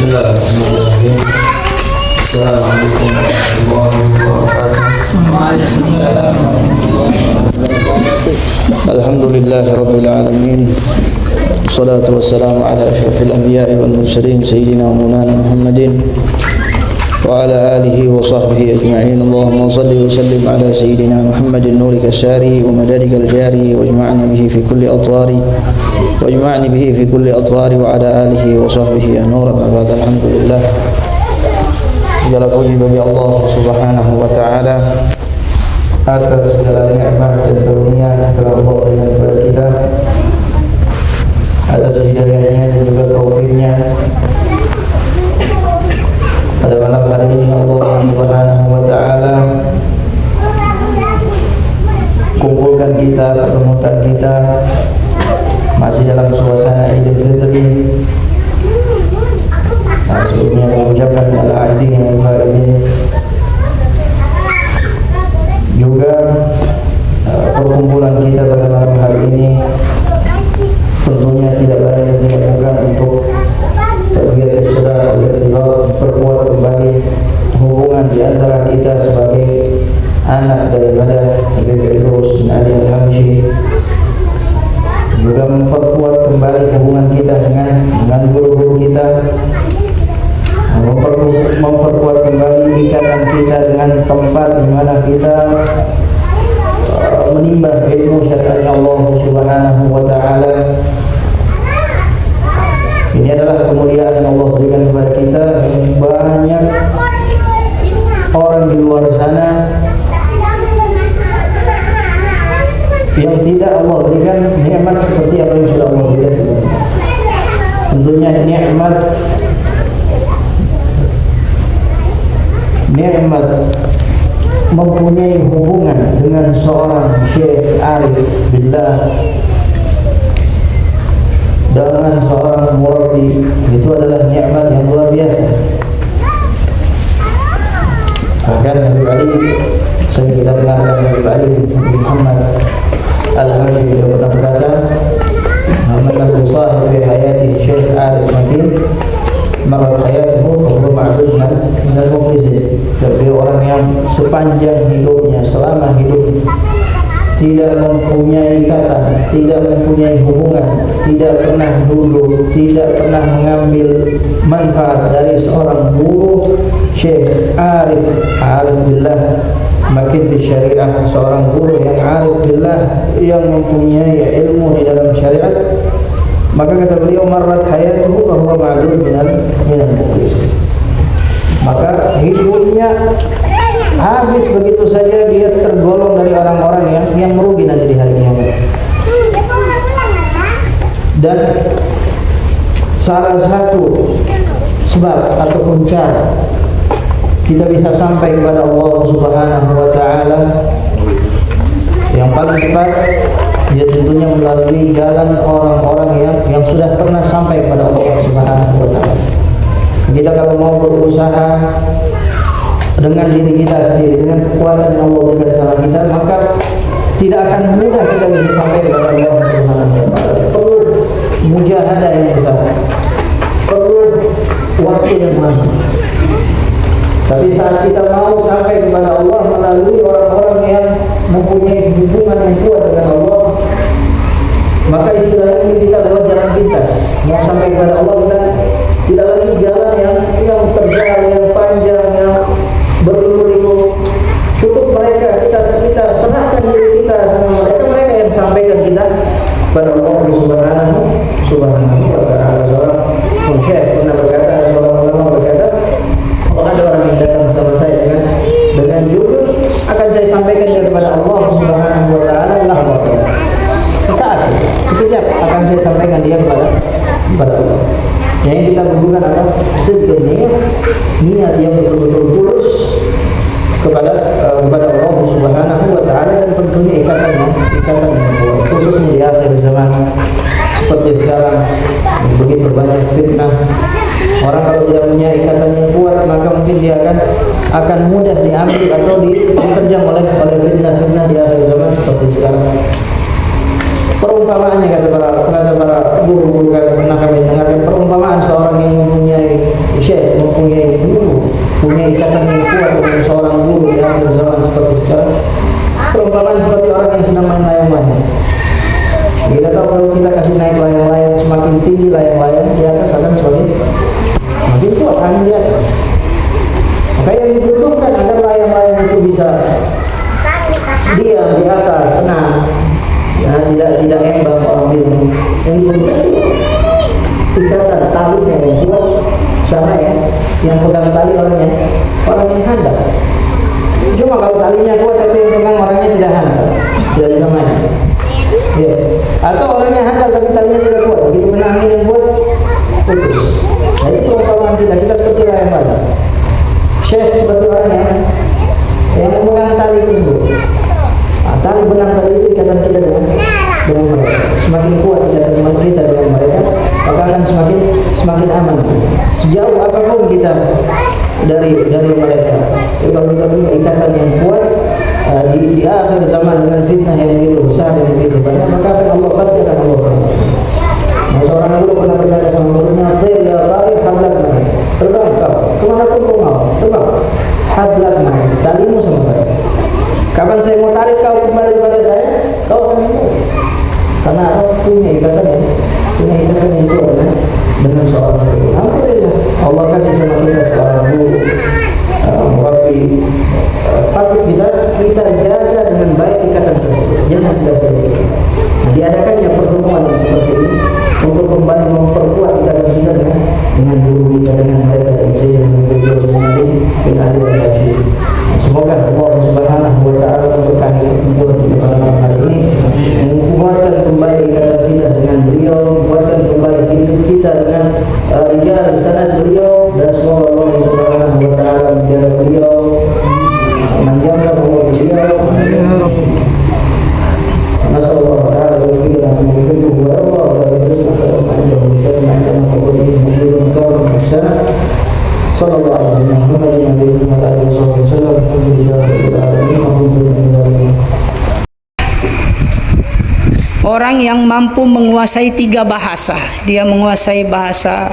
Bismillahirrahmanirrahim. Assalamualaikum warahmatullahi wabarakatuh. Alhamdulillahi rabbil alamin. Wassalatu wassalamu ala asyrafil anbiya'i wal mursalin sayyidina wa maulana Muhammadin wa ala alihi wa sahbihi ajma'in. Allahumma salli wa sallim ala sayyidina Muhammadin nurika syari wa madadika al-jari wajma'na bihi fi kulli atwari wajma'ni bihi fi kulli atwari wa ala alihi wa sahbihi an-nur. Ba'da, alhamdulillah, segala puji bagi Allah Subhanahu wa taala atas segala nikmat dan karunia yang telah Allah berikan kepada kita, atas hidayahnya dan juga taufiknya. Pada malam hari ini Allah Subhanahu wa taala kumpulkan kita, pertemukan kita masih dalam suasana Idul Fitri. Sebelumnya mengucapkan al-aidin yang baik ini juga perkumpulan kita pada malam hari ini tentunya tidak lain dan tidak bukan untuk terbiar saudara memperkuat kembali hubungan di antara kita sebagai anak daripada Habib Idrus bin Ali Al-Hamshi, juga memperkuat kembali hubungan kita dengan guru-guru kita, memperkuat kembali ikatan kita dengan tempat di mana kita menimba ilmu syariat Allah Subhanahu wa taala. Ini adalah kemuliaan yang Allah berikan kepada kita. Banyak orang di luar sana yang tidak Allah berikan nikmat seperti apa yang sudah Allah berikan. Tentunya nikmat mempunyai hubungan dengan seorang Syekh Arif Billah, dengan seorang murabbi, itu adalah nikmat yang luar biasa. Bahkan Habib Ali, sering kita dengarkan Habib Ali bin Muhammad Al-Hamshi beliau pernah berkata, "Man sahib hayati Syekh Arif Makin maka hayatuhu huwa ma'dudun min al-muflisin." Jadi orang yang sepanjang hidupnya, selama hidupnya tidak mempunyai ikatan, tidak mempunyai hubungan, tidak pernah dulu, tidak pernah mengambil manfaat dari seorang guru Syekh Arif Billah makin di syariah, seorang guru yang arif billah, yang mempunyai ilmu di dalam syariat, maka kata beliau, marrat hayatuhu wa huwa ma'dud minal muflisin, maka hidupnya habis begitu saja, dia tergolong dari orang-orang yang merugi nanti di hari kiamat. Dan salah satu sebab ataupun cara kita bisa sampai kepada Allah Subhanahu wa taala yang paling cepat, dia tentunya melalui jalan orang-orang yang sudah pernah sampai kepada Allah Subhanahu wa taala. Kita kalau mau berusaha dengan diri kita sendiri, dengan kekuatan yang Allah berikan sama kita, maka tidak akan mudah kita bisa sampai kepada Allah Subhanahu wa taala. Perlu mujahadah yang besar, perlu waktu yang lama. Tapi saat kita mau sampai kepada Allah melalui orang-orang yang mempunyai hubungan yang kuat dengan Allah, maka istilahnya kita lewat jalan pintas. Mau sampai kepada Allah, kita tidak lagi jalan yang terjal, yang panjang, yang berliku-liku. Cukup mereka, kita serahkan diri kita sama mereka yang sampaikan kita pada Allah Subhanahu wa taala. Seorang syekh pernah berkata, seorang ulama berkata, kalau ada orang yang datang bersama saya dengan judul, akan saya sampaikan kepada Allah Subhanahu wa taala, sesaat, sekejap akan saya sampaikan dia kepada Allah. Yang kita butuhkan adalah sebenarnya niat yang betul-betul tulus kepada Allah Subhanahu wa taala, dan tentunya ikatan yang kuat, khususnya di akhir zaman seperti sekarang begitu banyak fitnah. Orang kalau tidak punya ikatan yang kuat, maka mungkin dia akan mudah diambil atau diterjang oleh fitnah-fitnah di akhir zaman seperti sekarang. Perumpamaannya kata para guru-guru kami pernah kami dengarkan, perumpamaan seorang yang mempunyai kalau kita kasih naik layang-layang, semakin tinggi layang-layang di atas akan semakin kuat angin di atas. Maka yang dibutuhkan agar layang-layang itu bisa diam di atas, senang, ya, tidak embang orang bilang. Yang dibutuhkan ikatan talinya yang kuat sama ya, yang pegang tali orang yang handal. Cuma kalau talinya kuat tapi yang pegang orangnya tidak handal, tidak bisa main. Ya. Atau orangnya handal tapi talinya tidak kuat, begitu kena angin yang kuat putus. Nah itu umpamahan kita seperti layang-layang. Syekh seperti orangnya yang memegang tali tersebut. Tali benang tali itu ikatan kita dengan mereka. Semakin kuat ikatan iman kita dengan mereka, maka akan semakin aman. Sejauh apapun kita dari mereka. Jadi kalau kita punya ikatan yang kuat di akhir zaman dengan fitnah yang begitu besar dan begitu banyak, maka akan Allah pasti akan Allah selamatkan. Nah, seorang guru pernah berkata sama muridnya, "Ya tari hadlat main, terbang kau, kemanapun kau mau, terbang, hadlat main, talimu sama saya. Kapan saya mau tarik kau kembali kepada saya, kau akan mau." Karena Allah punya ikatan yang kuat dengan seorang guru. Alhamdulillah, Allah kasih sama kita seorang guru, murabi. Patut kita jaga dengan baik ikatan tersebut. Jangan kita sia-sia. Nah, diadakannya pertemuan yang seperti ini untuk kembali memperkuat ikatan kita dengan guru kita, dengan mereka yang saya dengan guru. Semoga Allah Subhanahu wa taala memberkahi pertemuan kita malam hari ini, menguatkan kembali ikatan kita dengan beliau, menguatkan kembali hidup kita dengan rijal sanad beliau, dan semoga Allah Subhanahu wa taala menjaga beliau, menjaga umur beliau. Nasallahu taala wa orang yang mampu menguasai 3 bahasa. Dia menguasai bahasa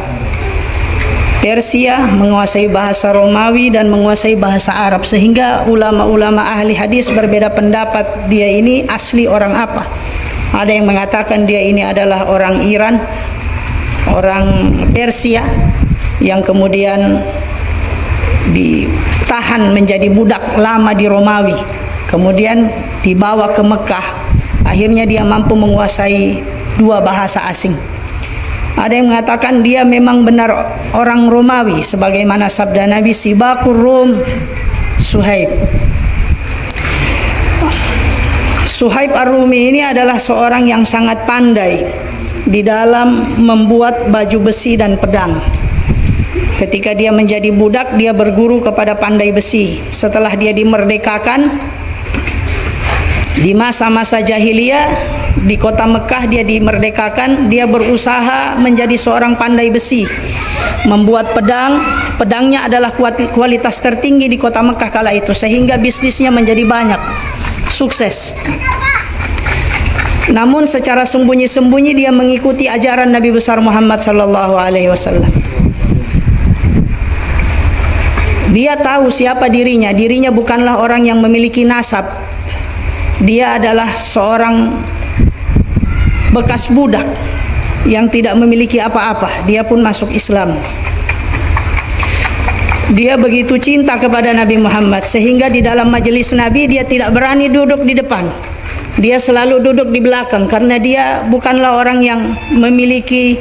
Persia, menguasai bahasa Romawi, dan menguasai bahasa Arab, sehingga ulama-ulama ahli hadis berbeda pendapat dia ini asli orang apa. Ada yang mengatakan dia ini adalah orang Iran, orang Persia, yang kemudian ditahan menjadi budak lama di Romawi, kemudian dibawa ke Mekah. Akhirnya dia mampu menguasai 2 bahasa asing. Ada yang mengatakan dia memang benar orang Romawi, sebagaimana sabda Nabi, Sibaqur Rum Suhaib. Suhaib Ar-Rumi ini adalah seorang yang sangat pandai di dalam membuat baju besi dan pedang. Ketika dia menjadi budak, dia berguru kepada pandai besi. Setelah dia dimerdekakan, di masa-masa jahiliyah di kota Mekah dia dimerdekakan, dia berusaha menjadi seorang pandai besi, membuat pedang. Pedangnya adalah kualitas tertinggi di kota Mekah kala itu, sehingga bisnisnya menjadi banyak, sukses. Namun secara sembunyi-sembunyi dia mengikuti ajaran Nabi besar Muhammad sallallahu alaihi wasallam. Dia tahu siapa dirinya. Dirinya bukanlah orang yang memiliki nasab. Dia adalah seorang bekas budak yang tidak memiliki apa-apa. Dia pun masuk Islam. Dia begitu cinta kepada Nabi Muhammad, sehingga di dalam majelis Nabi dia tidak berani duduk di depan. Dia selalu duduk di belakang, karena dia bukanlah orang yang memiliki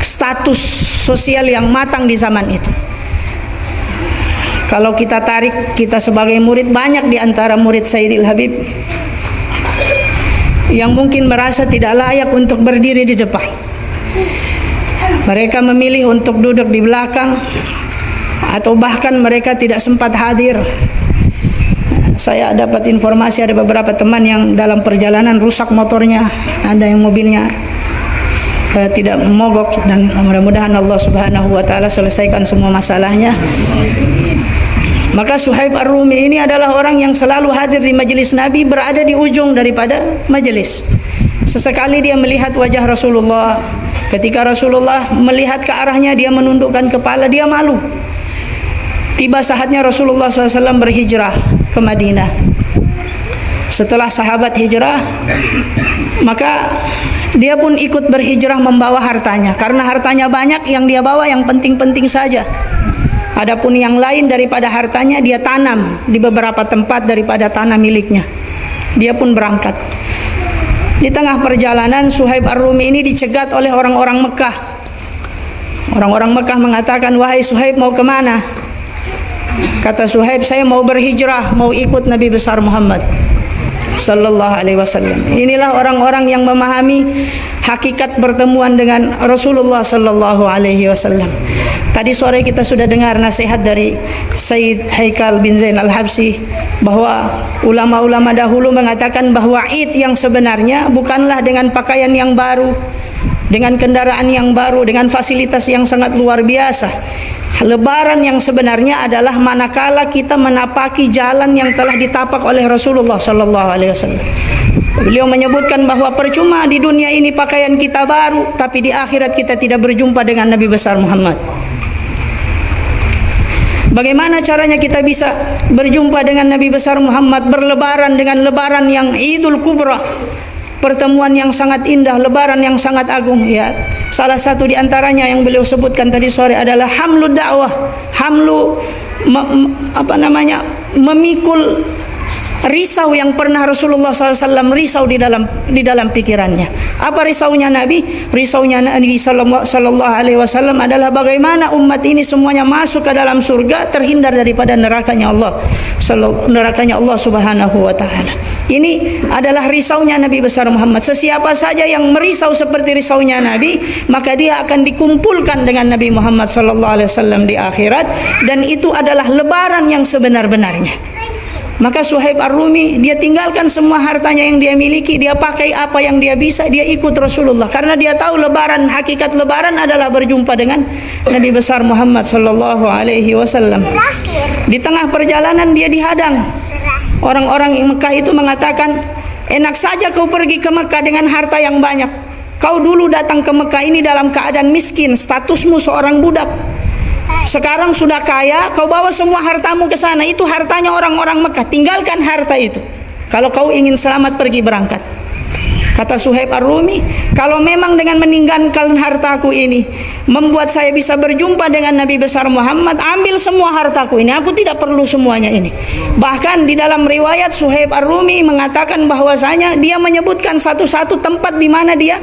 status sosial yang matang di zaman itu. Kalau kita tarik, kita sebagai murid, banyak di antara murid Sayyidil Habib yang mungkin merasa tidak layak untuk berdiri di depan. Mereka memilih untuk duduk di belakang, atau bahkan mereka tidak sempat hadir. Saya dapat informasi ada beberapa teman yang dalam perjalanan rusak motornya, ada yang mobilnya tidak mogok, dan mudah-mudahan Allah Subhanahu wa taala selesaikan semua masalahnya. Maka Suhaib Ar-Rumi ini adalah orang yang selalu hadir di majelis Nabi, berada di ujung daripada majelis. Sesekali dia melihat wajah Rasulullah. Ketika Rasulullah melihat ke arahnya, dia menundukkan kepala, dia malu. Tiba saatnya Rasulullah SAW berhijrah ke Madinah. Setelah sahabat hijrah, Maka dia pun ikut berhijrah membawa hartanya. Karena hartanya banyak, yang dia bawa yang penting-penting saja. Adapun yang lain daripada hartanya dia tanam di beberapa tempat daripada tanah miliknya. Dia pun berangkat. Di tengah perjalanan Suhaib Ar-Rumi ini dicegat oleh orang-orang Mekah. Orang-orang Mekah mengatakan, "Wahai Suhaib, mau kemana?" Kata Suhaib, "Saya mau berhijrah, mau ikut Nabi besar Muhammad sallallahu alaihi wasallam." Inilah orang-orang yang memahami hakikat pertemuan dengan Rasulullah sallallahu alaihi wasallam. Tadi sore kita sudah dengar nasihat dari Sayyid Haikal bin Zain Al-Habsyi bahwa ulama-ulama dahulu mengatakan bahwa Id yang sebenarnya bukanlah dengan pakaian yang baru, dengan kendaraan yang baru, dengan fasilitas yang sangat luar biasa. Lebaran yang sebenarnya adalah manakala kita menapaki jalan yang telah ditapak oleh Rasulullah sallallahu alaihi wasallam. Beliau menyebutkan bahwa percuma di dunia ini pakaian kita baru, tapi di akhirat kita tidak berjumpa dengan Nabi besar Muhammad. Bagaimana caranya kita bisa berjumpa dengan Nabi besar Muhammad, berlebaran dengan lebaran yang Idul Kubra, pertemuan yang sangat indah, lebaran yang sangat agung? Ya, salah satu di antaranya yang beliau sebutkan tadi sore adalah hamlu dakwah, memikul risau yang pernah Rasulullah SAW risau di dalam pikirannya. Apa risaunya Nabi? Risaunya Nabi Sallallahu Alaihi Wasallam adalah bagaimana umat ini semuanya masuk ke dalam surga, terhindar daripada nerakanya Allah Subhanahu Wa Taala. Ini adalah risaunya Nabi besar Muhammad. Sesiapa saja yang merisau seperti risaunya Nabi, maka dia akan dikumpulkan dengan Nabi Muhammad Sallallahu Alaihi Wasallam di akhirat, dan itu adalah lebaran yang sebenar-benarnya. Maka Suhaib Ar-Rumi dia tinggalkan semua hartanya yang dia miliki, dia pakai apa yang dia bisa, dia ikut Rasulullah karena dia tahu lebaran, hakikat lebaran adalah berjumpa dengan Nabi besar Muhammad sallallahu alaihi wasallam. Di tengah perjalanan dia dihadang. Orang-orang Mekah itu mengatakan, "Enak saja kau pergi ke Mekah dengan harta yang banyak. Kau dulu datang ke Mekah ini dalam keadaan miskin, statusmu seorang budak. Sekarang sudah kaya, kau bawa semua hartamu ke sana. Itu hartanya orang-orang Mekah. Tinggalkan harta itu kalau kau ingin selamat pergi berangkat." Kata Suhaib Ar-Rumi, "Kalau memang dengan meninggalkan hartaku ini membuat saya bisa berjumpa dengan Nabi besar Muhammad, ambil semua hartaku ini. Aku tidak perlu semuanya ini." Bahkan di dalam riwayat Suhaib Ar-Rumi mengatakan bahwasanya dia menyebutkan satu-satu tempat di mana dia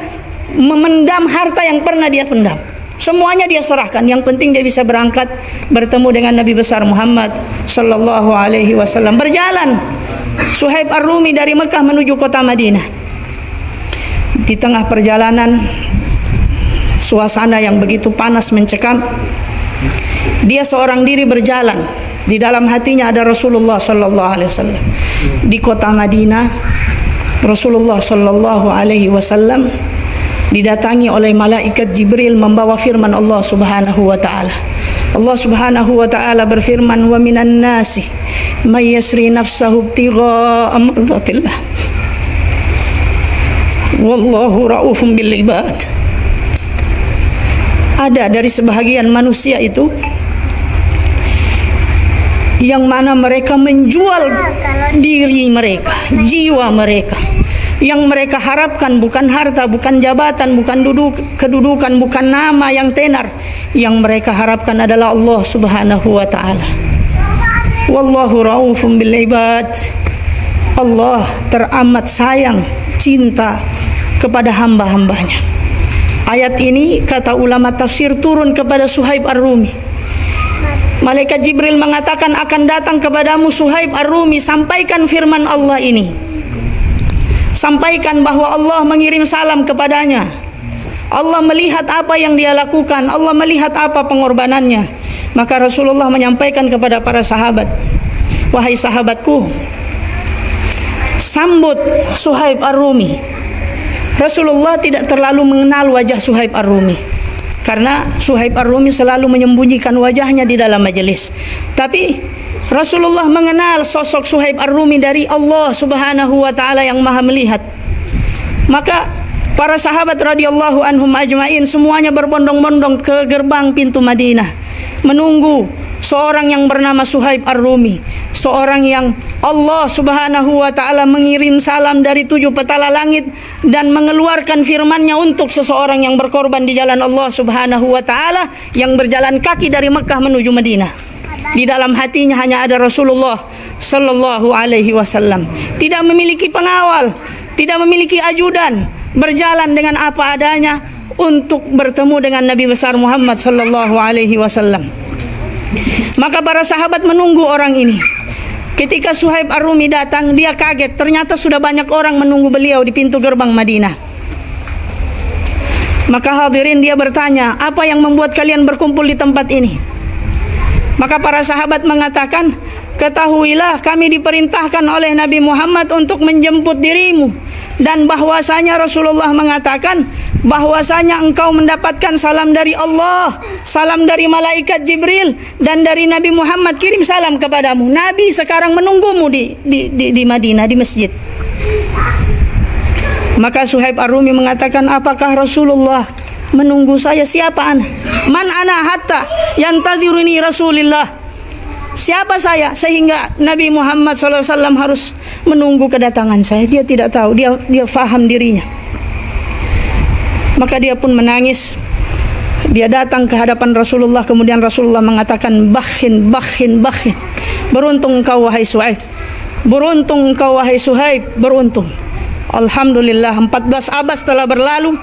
memendam harta yang pernah dia pendam. Semuanya dia serahkan. Yang penting dia bisa berangkat bertemu dengan Nabi besar Muhammad sallallahu alaihi wasallam. Berjalan Suhaib Ar-Rumi dari Mekah menuju kota Madinah. Di tengah perjalanan suasana yang begitu panas mencekam, dia seorang diri berjalan. Di dalam hatinya ada Rasulullah sallallahu alaihi wasallam. Di kota Madinah, Rasulullah sallallahu alaihi wasallam didatangi oleh malaikat Jibril membawa firman Allah Subhanahu wa taala. Allah Subhanahu wa taala berfirman, "Wa minan nasi may yasri nafsahu ibtigha'a mardatillah. Wallahu raufum bil ibad." Ada dari sebahagian manusia itu yang mana mereka menjual diri mereka, jiwa mereka. Yang mereka harapkan bukan harta, bukan jabatan, bukan kedudukan, bukan nama yang tenar. Yang mereka harapkan adalah Allah Subhanahu wa taala. Wallahu raufum bil ibad. Allah teramat sayang, cinta kepada hamba-hambanya. Ayat ini kata ulama tafsir turun kepada Suhaib Ar-Rumi. Malaikat Jibril mengatakan, "Akan datang kepadamu Suhaib Ar-Rumi, sampaikan firman Allah ini. Sampaikan bahwa Allah mengirim salam kepadanya. Allah melihat apa yang dia lakukan, Allah melihat apa pengorbanannya." Maka Rasulullah menyampaikan kepada para sahabat, "Wahai sahabatku, sambut Suhaib Ar-Rumi." Rasulullah tidak terlalu mengenal wajah Suhaib Ar-Rumi karena Suhaib Ar-Rumi selalu menyembunyikan wajahnya di dalam majelis. Tapi Rasulullah mengenal sosok Suhaib Ar-Rumi dari Allah Subhanahu wa taala yang Maha melihat. Maka para sahabat radhiyallahu anhum ajmain semuanya berbondong-bondong ke gerbang pintu Madinah menunggu seorang yang bernama Suhaib Ar-Rumi, seorang yang Allah Subhanahu wa taala mengirim salam dari 7 petala langit dan mengeluarkan firman-Nya untuk seseorang yang berkorban di jalan Allah Subhanahu wa taala, yang berjalan kaki dari Mekah menuju Madinah. Di dalam hatinya hanya ada Rasulullah sallallahu alaihi wasallam. Tidak memiliki pengawal, tidak memiliki ajudan, berjalan dengan apa adanya untuk bertemu dengan Nabi besar Muhammad sallallahu alaihi wasallam. Maka para sahabat menunggu orang ini. Ketika Suhaib Ar-Rumi datang, dia kaget, ternyata sudah banyak orang menunggu beliau di pintu gerbang Madinah. Maka hadirin, dia bertanya, apa yang membuat kalian berkumpul di tempat ini? Maka para sahabat mengatakan, ketahuilah kami diperintahkan oleh Nabi Muhammad untuk menjemput dirimu, dan bahwasanya Rasulullah mengatakan bahwasanya engkau mendapatkan salam dari Allah, salam dari malaikat Jibril, dan dari Nabi Muhammad kirim salam kepadamu. Nabi sekarang menunggumu di Madinah, di masjid. Maka Suhaib Ar-Rumi mengatakan, apakah Rasulullah menunggu saya? Siapa ana? Man ana hatta yantadhiruni Rasulullah. Siapa saya sehingga Nabi Muhammad SAW harus menunggu kedatangan saya? Dia tidak tahu, dia faham dirinya. Maka dia pun menangis. Dia datang ke hadapan Rasulullah, kemudian Rasulullah mengatakan, bakhin. Beruntung engkau wahai Suhaib. Beruntung engkau wahai Suhaib, beruntung. Alhamdulillah, 14 abad telah berlalu.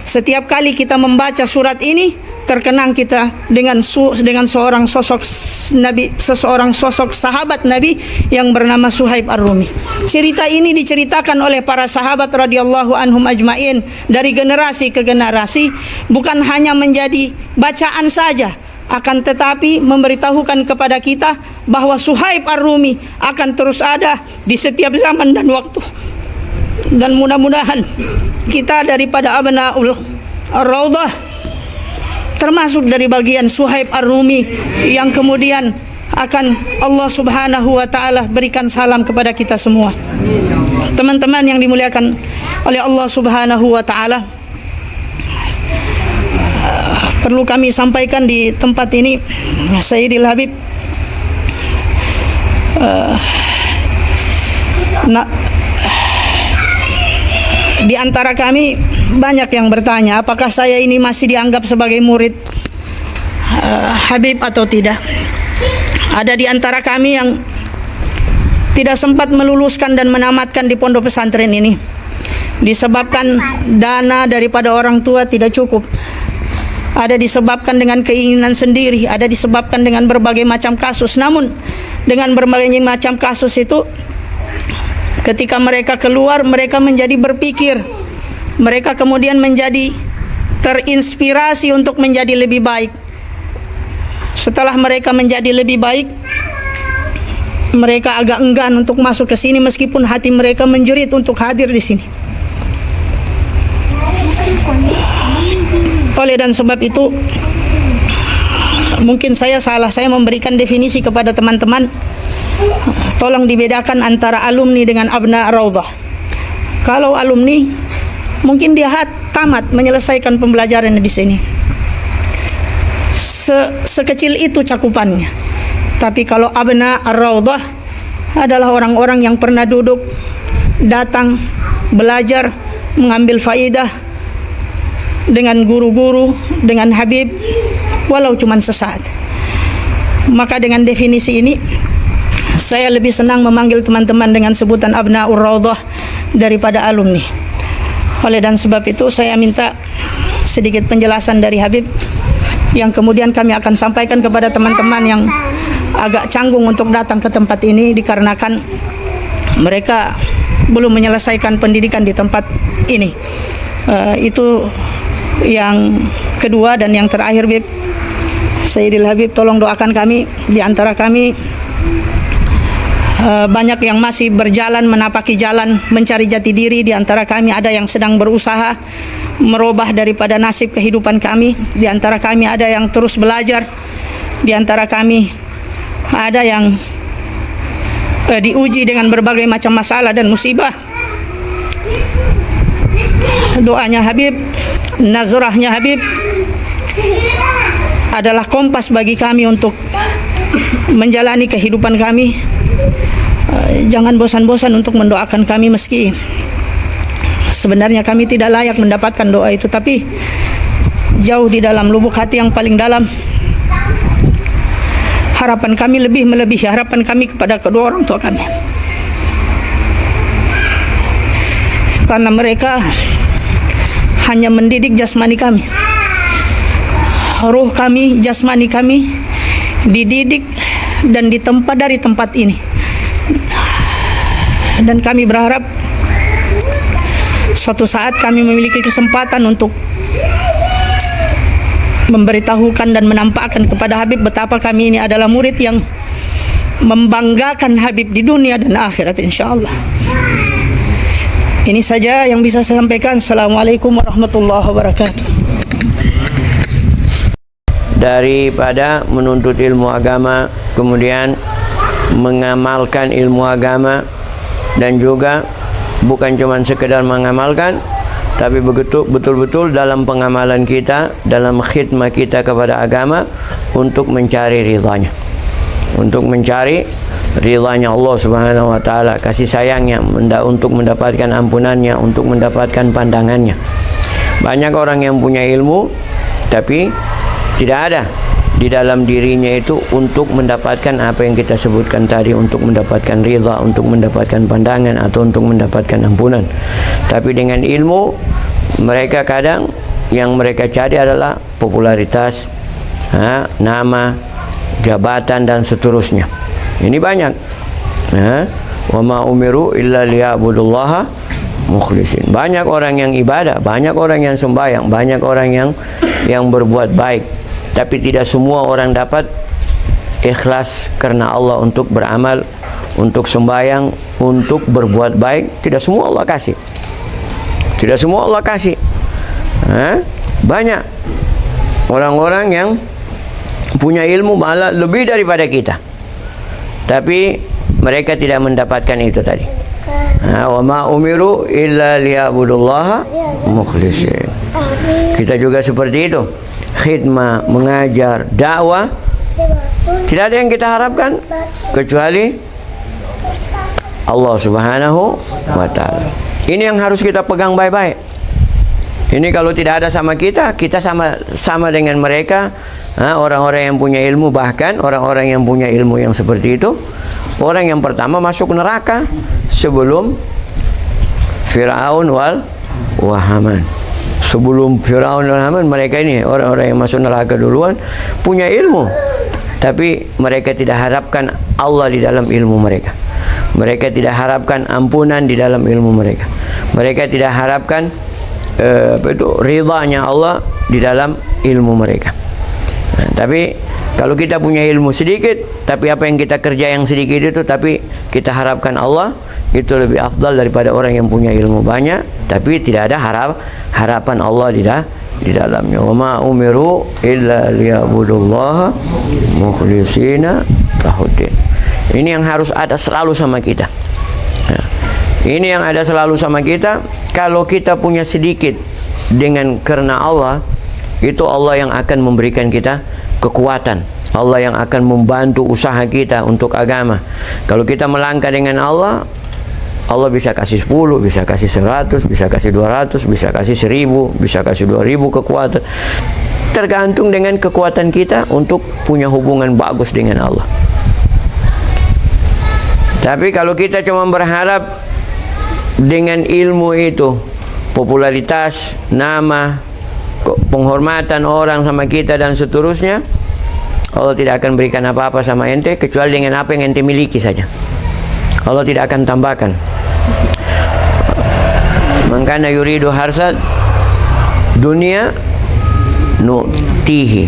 Setiap kali kita membaca surat ini, terkenang kita dengan seorang sosok Nabi, seseorang sosok sahabat Nabi yang bernama Suhaib Ar-Rumi. Cerita ini diceritakan oleh para sahabat radhiyallahu anhum ajmain dari generasi ke generasi, bukan hanya menjadi bacaan saja, akan tetapi memberitahukan kepada kita bahwa Suhaib Ar-Rumi akan terus ada di setiap zaman dan waktu. Dan mudah-mudahan kita daripada Abnaul Raudah termasuk dari bagian Suhaib Ar-Rumi yang kemudian akan Allah Subhanahu wa taala berikan salam kepada kita semua. Teman-teman yang dimuliakan oleh Allah Subhanahu wa taala, perlu kami sampaikan di tempat ini, Sayyidil Habib di antara kami banyak yang bertanya, apakah saya ini masih dianggap sebagai murid Habib atau tidak. Ada di antara kami yang tidak sempat meluluskan dan menamatkan di pondok pesantren ini disebabkan dana daripada orang tua tidak cukup. Ada disebabkan dengan keinginan sendiri, ada disebabkan dengan berbagai macam kasus. Namun dengan berbagai macam kasus itu, ketika mereka keluar, mereka menjadi berpikir, mereka kemudian menjadi terinspirasi untuk menjadi lebih baik. Setelah mereka menjadi lebih baik, mereka agak enggan untuk masuk ke sini meskipun hati mereka menjerit untuk hadir di sini. Oleh dan sebab itu, mungkin saya salah, saya memberikan definisi kepada teman-teman. Tolong dibedakan antara alumni dengan abna raudhah. Kalau alumni, mungkin dia tamat menyelesaikan pembelajaran di sini. Sekecil itu cakupannya. Tapi kalau abna raudhah adalah orang-orang yang pernah duduk, datang, belajar, mengambil faidah dengan guru-guru, dengan Habib, walau cuma sesaat. Maka dengan definisi ini, saya lebih senang memanggil teman-teman dengan sebutan abnaur raudhah daripada alumni. Oleh dan sebab itu, saya minta sedikit penjelasan dari Habib yang kemudian kami akan sampaikan kepada teman-teman yang agak canggung untuk datang ke tempat ini dikarenakan mereka belum menyelesaikan pendidikan di tempat ini. Itu yang kedua. Dan yang terakhir, Bib, Sayyidil Habib, tolong doakan kami. Di antara kami banyak yang masih berjalan, menapaki jalan, mencari jati diri. Di antara kami ada yang sedang berusaha merubah daripada nasib kehidupan kami. Di antara kami ada yang terus belajar. Di antara kami ada yang diuji dengan berbagai macam masalah dan musibah. Doanya Habib, nazrahnya Habib adalah kompas bagi kami untuk menjalani kehidupan kami. Jangan bosan-bosan untuk mendoakan kami, meski sebenarnya kami tidak layak mendapatkan doa itu, tapi jauh di dalam lubuk hati yang paling dalam, harapan kami lebih melebihi harapan kami kepada kedua orang tua kami. Karena mereka hanya mendidik jasmani kami. Ruh kami, jasmani kami dididik dan ditempa dari tempat ini. Dan kami berharap suatu saat kami memiliki kesempatan untuk memberitahukan dan menampakkan kepada Habib betapa kami ini adalah murid yang membanggakan Habib di dunia dan akhirat, insyaallah. Ini saja yang bisa saya sampaikan. Assalamualaikum warahmatullahi wabarakatuh. Daripada menuntut ilmu agama, kemudian mengamalkan ilmu agama, dan juga bukan cuma sekedar mengamalkan, tapi betul-betul dalam pengamalan kita, dalam khidmah kita kepada agama, untuk mencari ridhanya, untuk mencari ridhanya Allah Subhanahu wa taala, kasih sayangnya, untuk mendapatkan ampunannya, untuk mendapatkan pandangannya. Banyak orang yang punya ilmu tapi tidak ada di dalam dirinya itu untuk mendapatkan apa yang kita sebutkan tadi, untuk mendapatkan ridha, untuk mendapatkan pandangan, atau untuk mendapatkan ampunan. Tapi dengan ilmu, mereka kadang yang mereka cari adalah popularitas, nama, jabatan, dan seterusnya. Ini banyak. Wa ma umiru illa liya'budullaha mukhlisin. Banyak orang yang ibadah, banyak orang yang sembahyang, banyak orang yang berbuat baik, tapi tidak semua orang dapat ikhlas karena Allah untuk beramal, untuk sembahyang, untuk berbuat baik. Tidak semua Allah kasih. Tidak semua Allah kasih. Banyak orang-orang yang punya ilmu malah lebih daripada kita, tapi mereka tidak mendapatkan itu tadi. Wa ma umiru illa liya'budullaha mukhlisin. Kita juga seperti itu. Khidmah, mengajar, dakwah, tidak ada yang kita harapkan kecuali Allah Subhanahu wa taala. Ini yang harus kita pegang baik-baik. Ini kalau tidak ada sama kita, kita sama dengan mereka, orang-orang yang punya ilmu. Bahkan orang-orang yang punya ilmu yang seperti itu, orang yang pertama masuk neraka sebelum Fir'aun wa Haman. Sebelum Fir'aun dan Haman, mereka ini orang-orang yang masuk neraka duluan, punya ilmu, tapi mereka tidak harapkan Allah di dalam ilmu mereka. Mereka tidak harapkan ampunan di dalam ilmu mereka. Mereka tidak harapkan ridhanya Allah di dalam ilmu mereka. Tapi kalau kita punya ilmu sedikit, tapi apa yang kita kerja yang sedikit itu, tapi kita harapkan Allah, itu lebih afdal daripada orang yang punya ilmu banyak tapi tidak ada harapan Allah di dalamnya. Wa ma umiru illa liya'budullaha mukhlishina lahuddin. Ini yang harus ada selalu sama kita. Ini yang ada selalu sama kita. Kalau kita punya sedikit dengan karena Allah, itu Allah yang akan memberikan kita kekuatan. Allah yang akan membantu usaha kita untuk agama. Kalau kita melangkah dengan Allah, Allah bisa kasih 10, bisa kasih 100, bisa kasih 200, bisa kasih 1000, bisa kasih 2000 kekuatan. Tergantung dengan kekuatan kita untuk punya hubungan bagus dengan Allah. Tapi kalau kita cuma berharap dengan ilmu itu, popularitas, nama, penghormatan orang sama kita dan seterusnya, Allah tidak akan berikan apa-apa sama ente kecuali dengan apa yang ente miliki saja. Allah tidak akan tambahkan. Mangkana yuridu harsad dunia nu'tihi.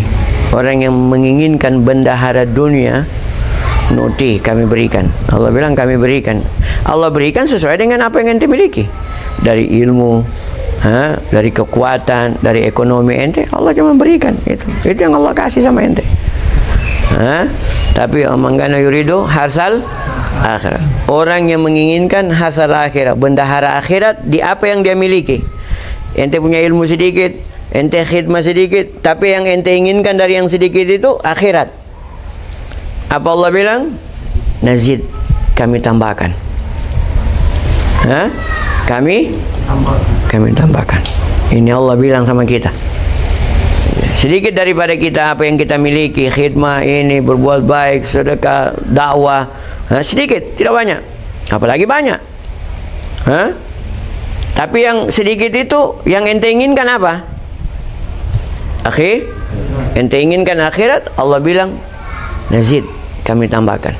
Orang yang menginginkan bendahara dunia, nu'ti, kami berikan. Allah bilang kami berikan. Allah berikan sesuai dengan apa yang ente miliki. Dari ilmu, dari kekuatan, dari ekonomi ente, Allah cuma berikan. Itu yang Allah kasih sama ente. Tapi mangkana yuridu harsal akhirat. Orang yang menginginkan hasil akhirat, bendahara akhirat di apa yang dia miliki. Ente punya ilmu sedikit, ente khidmah sedikit, tapi yang ente inginkan dari yang sedikit itu akhirat. Apa Allah bilang? Nazid, kami tambahkan. Kami tambahkan. Ini Allah bilang sama kita. Sedikit daripada kita apa yang kita miliki, khidmah ini, berbuat baik, sedekah, dakwah, sedikit, tidak banyak. Apalagi banyak. Tapi yang sedikit itu, yang ente inginkan apa? Ente inginkan akhirat, Allah bilang nazid, kami tambahkan.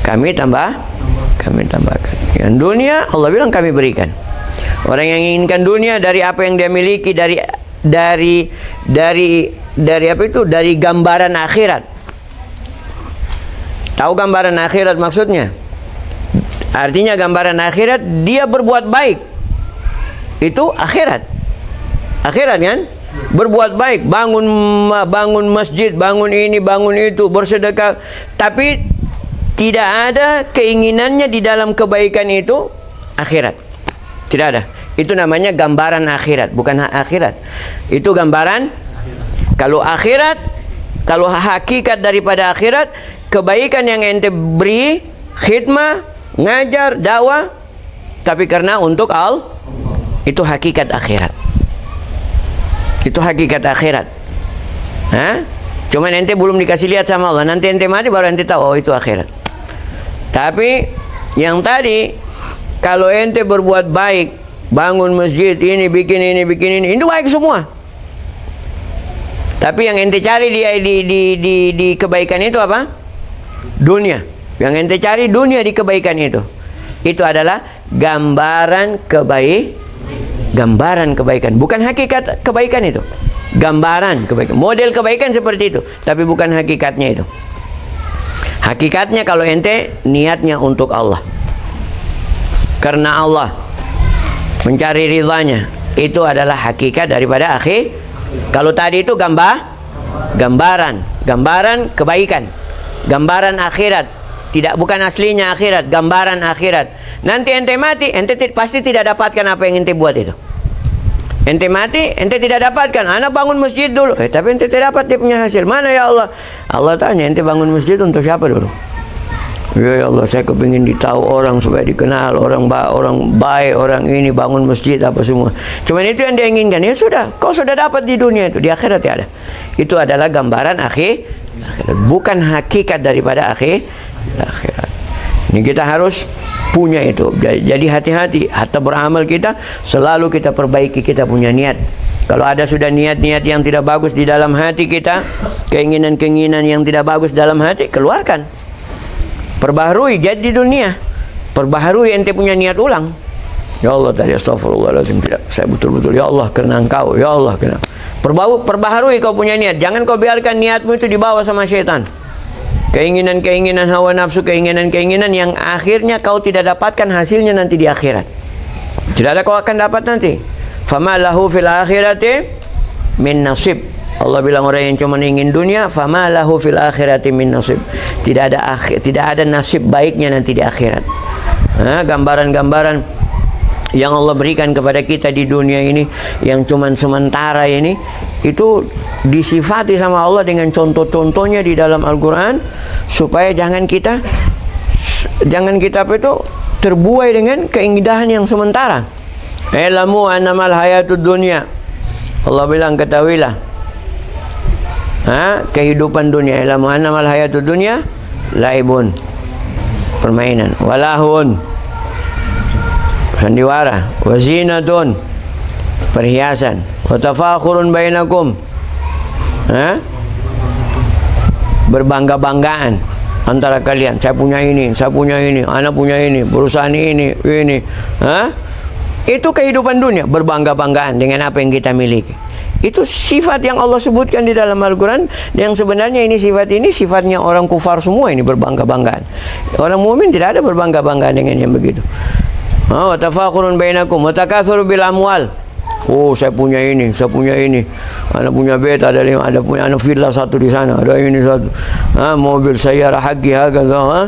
Kami tambahkan. Yang dunia Allah bilang kami berikan. Orang yang inginkan dunia dari apa yang dia miliki, dari apa itu? Dari gambaran akhirat. Tahu gambaran akhirat maksudnya? Artinya gambaran akhirat, dia berbuat baik. Itu akhirat. Akhirat kan? Berbuat baik, bangun masjid, bangun ini, bangun itu, bersedekah, tapi tidak ada keinginannya di dalam kebaikan itu akhirat. Tidak ada. Itu namanya gambaran akhirat, bukan akhirat. Itu gambaran. Kalau akhirat, kalau hakikat daripada akhirat, kebaikan yang ente beri, khidmah, ngajar, dakwah, tapi karena untuk Allah, itu hakikat akhirat. Itu hakikat akhirat. Cuman ente belum dikasih lihat sama Allah. Nanti ente mati baru ente tahu, oh itu akhirat. Tapi yang tadi, kalau ente berbuat baik, bangun masjid, ini, bikin ini, itu baik semua. Tapi yang ente cari di kebaikan itu apa? Dunia. Yang ente cari dunia di kebaikan itu. Itu adalah gambaran kebaikan. Bukan hakikat kebaikan itu. Gambaran kebaikan. Model kebaikan seperti itu. Tapi bukan hakikatnya itu. Hakikatnya kalau ente niatnya untuk Allah. Karena Allah. Mencari ridhanya. Itu adalah hakikat daripada akhir. Kalau tadi itu gambaran kebaikan. Gambaran akhirat. Bukan aslinya akhirat, gambaran akhirat. Nanti ente mati, ente pasti tidak dapatkan apa yang ente buat itu. Ente mati, ente tidak dapatkan. Anak bangun masjid dulu, tapi ente tidak dapat dia punya hasil. Mana ya Allah? Allah tanya, ente bangun masjid untuk siapa dulu? Ya Allah, saya kepingin ditahu orang supaya dikenal, orang baik, orang ini bangun masjid apa semua. Cuman itu yang dia inginkan. Ya sudah, kau sudah dapat di dunia itu, di akhirat ya ada. Itu adalah gambaran akhirat, bukan hakikat daripada akhirat. Ini kita harus punya itu. Jadi hati-hati, hatta beramal kita selalu kita perbaiki, kita punya niat. Kalau ada sudah niat-niat yang tidak bagus di dalam hati kita, keinginan-keinginan yang tidak bagus dalam hati, keluarkan. Perbaharui, jadi di dunia. Perbaharui, ente punya niat ulang. Ya Allah tadi astagfirullahaladzim, tidak, saya betul-betul ya Allah karena Engkau, ya Allah karena. Perbaharui kau punya niat. Jangan kau biarkan niatmu itu dibawa sama syaitan. Keinginan-keinginan hawa nafsu, keinginan-keinginan yang akhirnya kau tidak dapatkan hasilnya nanti di akhirat. Tidak ada kau akan dapat nanti. Fama lahu fil akhirati min nasib. Allah bilang orang yang cuma ingin dunia, fama lahu fil akhirati min nasib. Tidak ada nasib baiknya nanti di akhirat. Gambaran-gambaran yang Allah berikan kepada kita di dunia ini yang cuma sementara ini, itu disifati sama Allah dengan contoh-contohnya di dalam Al-Quran, supaya jangan kita apa itu terbuai dengan keindahan yang sementara. Ilamu annamal hayatud dunya. Allah bilang ketahuilah, kehidupan dunia. Ilamu annamal hayatud dunya laibun, permainan, walahun, sandiwara, wazinatun, perhiasan, watafakhurun bainakum, berbangga-banggaan antara kalian. Saya punya ini, anak punya ini, perusahaan ini. Itu kehidupan dunia, berbangga-banggaan dengan apa yang kita miliki. Itu sifat yang Allah sebutkan di dalam Al-Quran. Yang sebenarnya ini sifatnya orang kufar semua, ini berbangga-banggaan. Orang mukmin tidak ada berbangga-banggaan dengan yang begitu. Watafakhurun bainakum, watakatsuru bil amwal. Oh, saya punya ini. Anak punya beta, ada punya anak villa satu di sana, ada ini satu. Mobil sayyarah haqqi hakaza.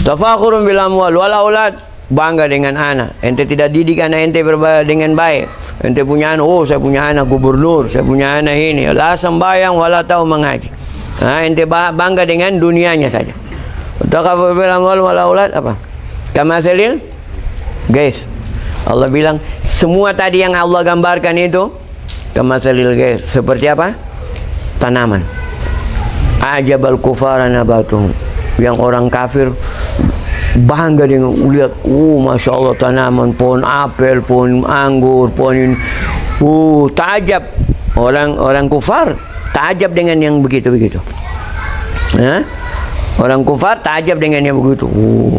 Tafakhurun bil amwal wal aulad. Bangga dengan anak. Ente tidak didik anak ente dengan baik. Ente punya anak, oh saya punya anak gubernur, saya punya anak ini. La sembayang wala tahu mengaji. Ente bangga dengan dunianya saja. Takabbur bil amwal wal aulad apa? Kamathalil guys. Allah bilang semua tadi yang Allah gambarkan itu kamathalil guys, seperti apa? Tanaman. Ajabal kufara nabatuhum. Yang orang kafir bangga dengan lihat, masya Allah tanaman, pohon apel, pohon anggur, pohon ini. Takjab. Orang kufar takjab dengan yang begitu-begitu. Orang kufar takjab dengan yang begitu.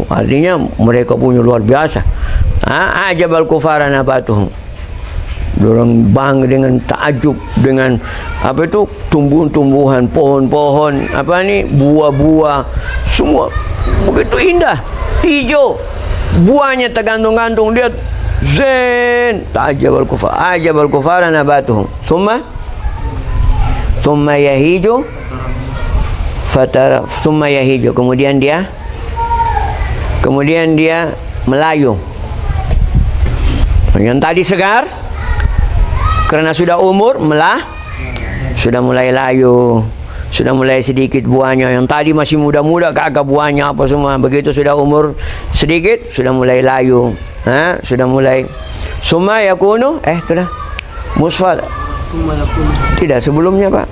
Artinya mereka punya luar biasa. Ajabal kufara nabatuhum. Orang bangga dengan takjub dengan apa itu, tumbuhan-tumbuhan, pohon-pohon, apa ni, buah-buah, semua begitu indah, hijau, buahnya tergantung-gantung, lihat zen. Ta'jabal kufar, ajabal kufara nabatuhum. Thumma yahiju fatara, thumma yahiju, kemudian dia melayu. Yang tadi segar karena sudah umur sudah mulai layu, sudah mulai sedikit buahnya. Yang tadi masih muda-muda kagak buahnya apa semua. Begitu sudah umur sedikit sudah mulai layu, sudah mulai summa yakunu sudah musfar. Tidak, sebelumnya Pak.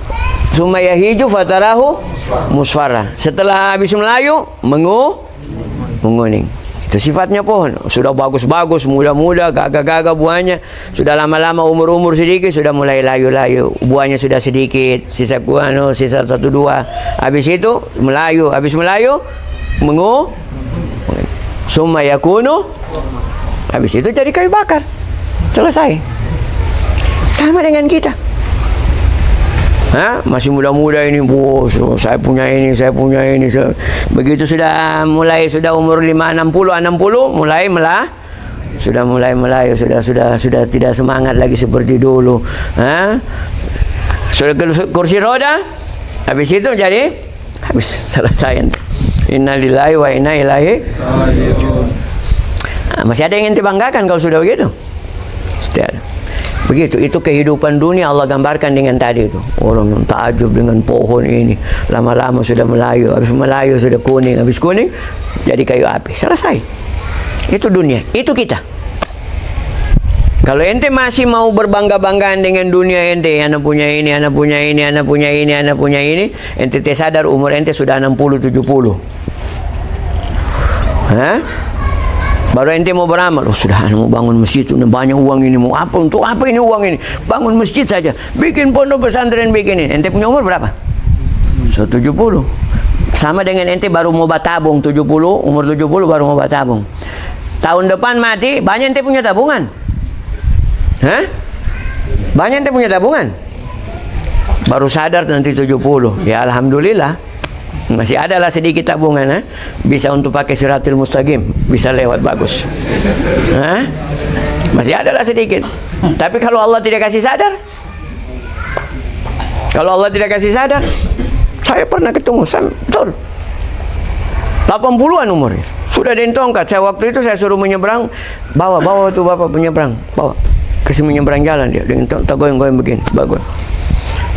Summa yahiju fatarahu musfarra. Setelah habis melayu menguning. Itu sifatnya pohon. Sudah bagus-bagus, muda-muda, gagah-gagah buahnya. Sudah lama-lama umur-umur sedikit sudah mulai layu-layu. Buahnya sudah sedikit, sisa 1-2. Habis itu melayu, habis melayu summa yakunu. Habis itu jadi kayu bakar. Selesai. Sama dengan kita. Masih muda-muda ini, bos, saya punya ini. Begitu sudah umur 60 sudah mulai melayu, sudah tidak semangat lagi seperti dulu. Sudah kursi roda, habis itu jadi habis selesai. Innalillahi wa inna ilaihi raji'un. Masih ada yang ente banggakan kalau sudah begitu? Tidak. Begitu, itu kehidupan dunia Allah gambarkan dengan tadi itu. Orang takjub dengan pohon ini, lama-lama sudah melayu, habis melayu sudah kuning, habis kuning jadi kayu api. Selesai. Itu dunia, itu kita. Kalau ente masih mau berbangga-banggaan dengan dunia ente, anak punya ini, ente sadar umur ente sudah 60-70. Baru ente mau beramal, sudah mau bangun masjid, banyak uang ini, mau apa, untuk apa ini uang ini? Bangun masjid saja, bikin pondok pesantren, bikin ini. Ente punya umur berapa? 70. Sama dengan ente baru mau batabung 70, umur 70 baru mau batabung. Tahun depan mati, banyak ente punya tabungan. Banyak ente punya tabungan. Baru sadar nanti 70. Ya alhamdulillah. Masih ada lah sedikit tabungan, bisa untuk pakai Siratul Mustaqim, bisa lewat bagus. Masih ada lah sedikit. Tapi kalau Allah tidak kasih sadar, saya pernah ketemu, betul 80-an umurnya, sudah dentongkat. Saya waktu itu saya suruh menyeberang, bawa tuh bapak penyeberang, bawa kasih menyeberang jalan, dia dengan goyang-goyang begini, bagus.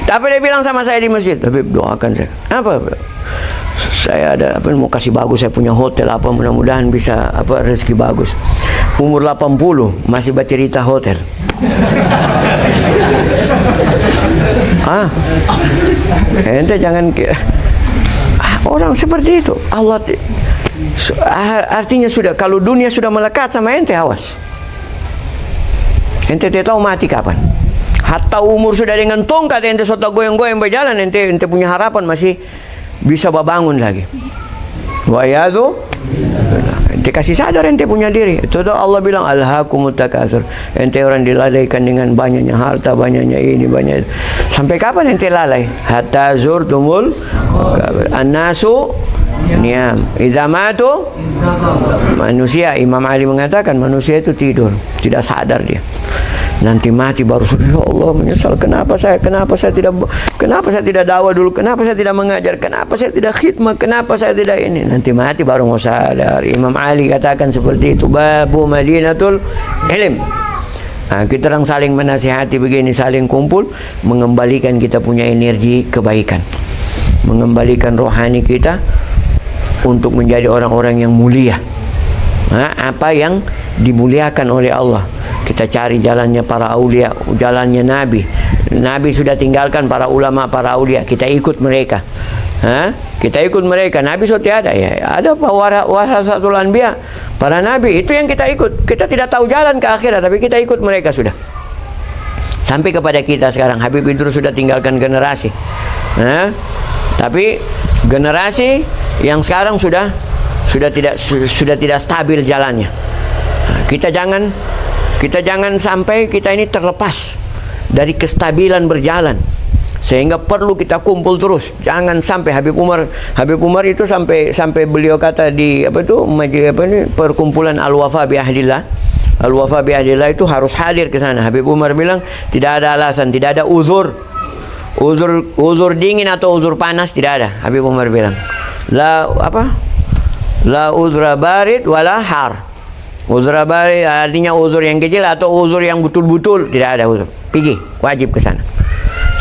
Tapi dia bilang sama saya di masjid, Habib doakan saya. Apa? Saya ada mau kasih bagus, saya punya hotel apa, mudah-mudahan bisa rezeki bagus. Umur 80 masih bercerita hotel. Ente jangan orang seperti itu. Allah artinya sudah, kalau dunia sudah melekat sama ente, awas. Ente tidak tahu mati kapan. Hatta umur sudah dengan tongkat ente sudah goyang-goyang berjalan, ente punya harapan masih bisa bangun lagi. Wa yadu, ente kasih sadar ente punya diri. Itu Allah bilang alhaakumut takatsur. Ente orang dilalaikan dengan banyaknya harta, banyaknya ini, banyak. Sampai kapan ente lalai? Hatta zurtumul maqabir. An-nasu niam. Idza matu, manusia, Imam Ali mengatakan manusia itu tidur, tidak sadar dia. Nanti mati baru ya Allah menyesal, kenapa saya tidak dakwah dulu, kenapa saya tidak mengajar, kenapa saya tidak khidmah, kenapa saya tidak ini. Nanti mati baru mau sadar. Imam Ali katakan seperti itu, babu Madinatul Ilm. Kita orang saling menasihati begini, saling kumpul, mengembalikan kita punya energi kebaikan. mengembalikan rohani kita untuk menjadi orang-orang yang mulia. Apa yang dimuliakan oleh Allah, kita cari jalannya para aulia, jalannya Nabi. Nabi sudah tinggalkan para ulama, para aulia, kita ikut mereka. Kita ikut mereka. Nabi sudah tiada, ya ada warasatul anbiya, para nabi, itu yang kita ikut. Kita tidak tahu jalan ke akhirat, tapi kita ikut mereka sudah. Sampai kepada kita sekarang, Habib Idrus sudah tinggalkan generasi. Tapi generasi yang sekarang sudah tidak stabil jalannya. Kita jangan sampai kita ini terlepas dari kestabilan berjalan, sehingga perlu kita kumpul terus. Jangan sampai Habib Umar itu sampai beliau kata di majelis perkumpulan Al-Wafa bi Ahdillah. Al-Wafa bi Ahdillah itu harus hadir ke sana. Habib Umar bilang tidak ada alasan, tidak ada uzur dingin atau uzur panas, tidak ada. Habib Umar bilang la uzra barid wala har. Uzra barid artinya uzur yang kecil atau uzur yang betul-betul, tidak ada uzur. Pergi, wajib ke sana.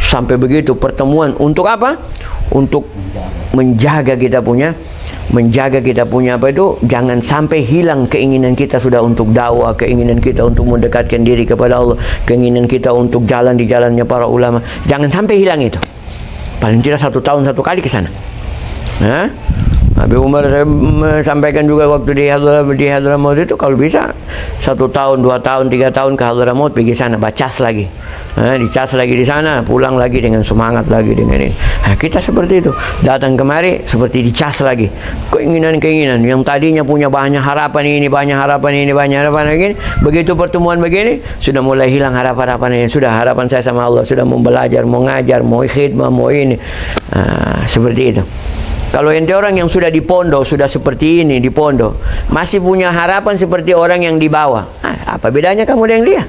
Sampai begitu pertemuan untuk apa? Untuk menjaga kita punya jangan sampai hilang keinginan kita sudah untuk dakwah, keinginan kita untuk mendekatkan diri kepada Allah, keinginan kita untuk jalan di jalannya para ulama. Jangan sampai hilang itu. Paling tidak 1 tahun 1 kali ke sana. Habib Umar saya sampaikan juga waktu di Hadramaut itu, kalau bisa 1 tahun, 2 tahun, 3 tahun ke Hadramaut, pergi sana, bacas lagi, dicas lagi di sana, pulang lagi dengan semangat lagi dengan ini. Kita seperti itu, datang kemari seperti dicas lagi, keinginan yang tadinya punya banyak harapan ini, banyak harapan ini, begitu pertemuan begini sudah mulai hilang harapan-harapannya. Sudah harapan saya sama Allah, sudah mau belajar, mau ngajar, mau khidmah, mau ini, seperti itu. Kalau ente orang yang sudah di pondok, sudah seperti ini di pondok, masih punya harapan seperti orang yang di bawah, apa bedanya kamu dengan dia?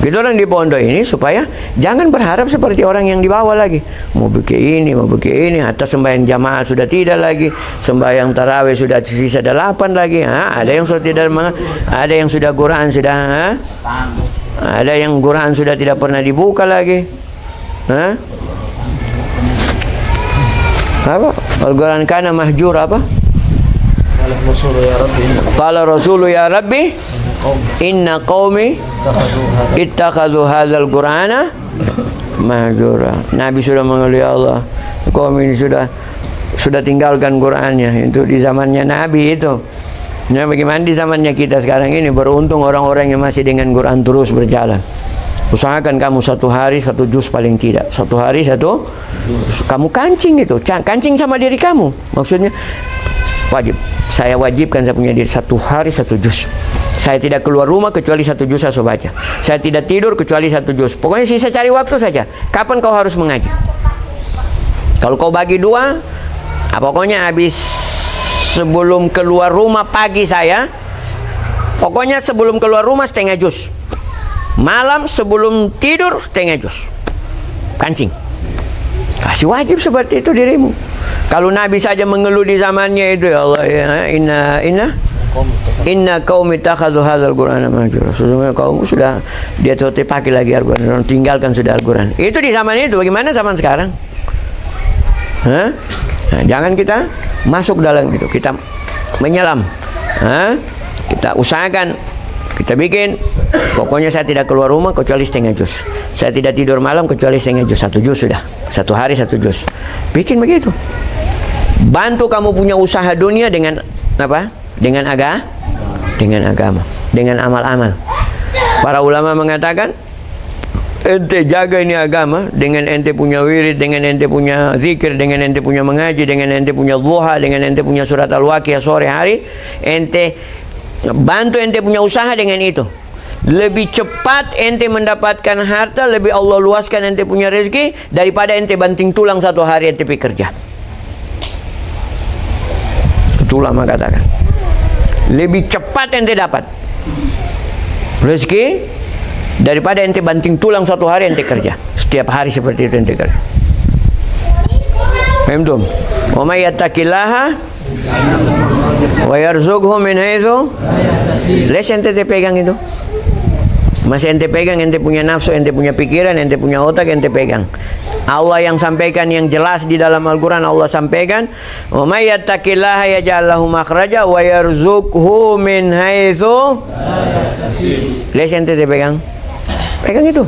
Kita orang di pondok ini supaya jangan berharap seperti orang yang di bawah lagi. Mau bikin ini, hatta sembahyang jamaah sudah tidak lagi, sembahyang tarawih sudah sisa 8 lagi. Ada yang sudah tidak, ada yang sudah Quran sudah, ada yang Quran sudah tidak pernah dibuka lagi. Apa? Al-Quran kana mahjur apa? Qala Rasulu ya Rabbi inna qaumi ittakhadhu hadzal Qur'ana mahjura. Nabi sudah mengeluh, ya Allah, kaum ini sudah tinggalkan Qur'annya. Itu di zamannya Nabi itu. Nah, bagaimana di zamannya kita sekarang ini? Beruntung orang-orang yang masih dengan Quran terus berjalan. Usahakan kamu 1 hari 1 juz paling tidak. 1 hari 1 kamu kancing itu. Kancing sama diri kamu. Maksudnya wajib. Saya wajibkan saya punya diri 1 hari 1 juz. Saya tidak keluar rumah kecuali 1 juz saya baca. Saya tidak tidur kecuali 1 juz. Pokoknya sisa cari waktu saja. Kapan kau harus mengaji? Kalau kau bagi 2, pokoknya habis sebelum keluar rumah pagi saya, pokoknya sebelum keluar rumah setengah juz. Malam sebelum tidur setengah juz. Kancing. Kasih wajib seperti itu dirimu. Kalau Nabi saja mengeluh di zamannya itu, ya Allah, ya, inna qaumi takhadhu hadzal Qur'ana mahjura. Sesungguhnya kaum sudah dia tidak pakai lagi Al-Qur'an, tinggalkan sudah Al-Qur'an. Itu di zaman itu. Bagaimana zaman sekarang? Nah, jangan kita masuk dalam itu. Kita menyelam. Kita usahakan, kita bikin, pokoknya saya tidak keluar rumah kecuali setengah juz. Saya tidak tidur malam kecuali setengah juz. 1 juz sudah. 1 hari 1 juz. Bikin begitu. Bantu kamu punya usaha dunia dengan apa? Dengan agama, dengan amal-amal. Para ulama mengatakan, ente jaga ini agama dengan ente punya wirid, dengan ente punya zikir, dengan ente punya mengaji, dengan ente punya duha, dengan ente punya surat Al-Waqiah sore hari, ente bantu ente punya usaha dengan itu. Lebih cepat ente mendapatkan harta, lebih Allah luaskan ente punya rezeki daripada ente banting tulang 1 hari ente pergi kerja. Itu ulama katakan. Lebih cepat ente dapat rezeki daripada ente banting tulang 1 hari ente kerja. Setiap hari seperti itu ente kerja. Paham tuh? Wa may yattaqillaha wa yarzuqhu min haitsu. Les ente pegang itu. Masih ente pegang, ente punya nafsu, ente punya pikiran, ente punya otak, ente pegang. Allah yang sampaikan yang jelas di dalam Al-Quran, Allah sampaikan, "Wa may yattaqillaha yaj'al lahu makhraja wa yarzuqhu min haitsu." Lihat ente pegang. Pegang itu.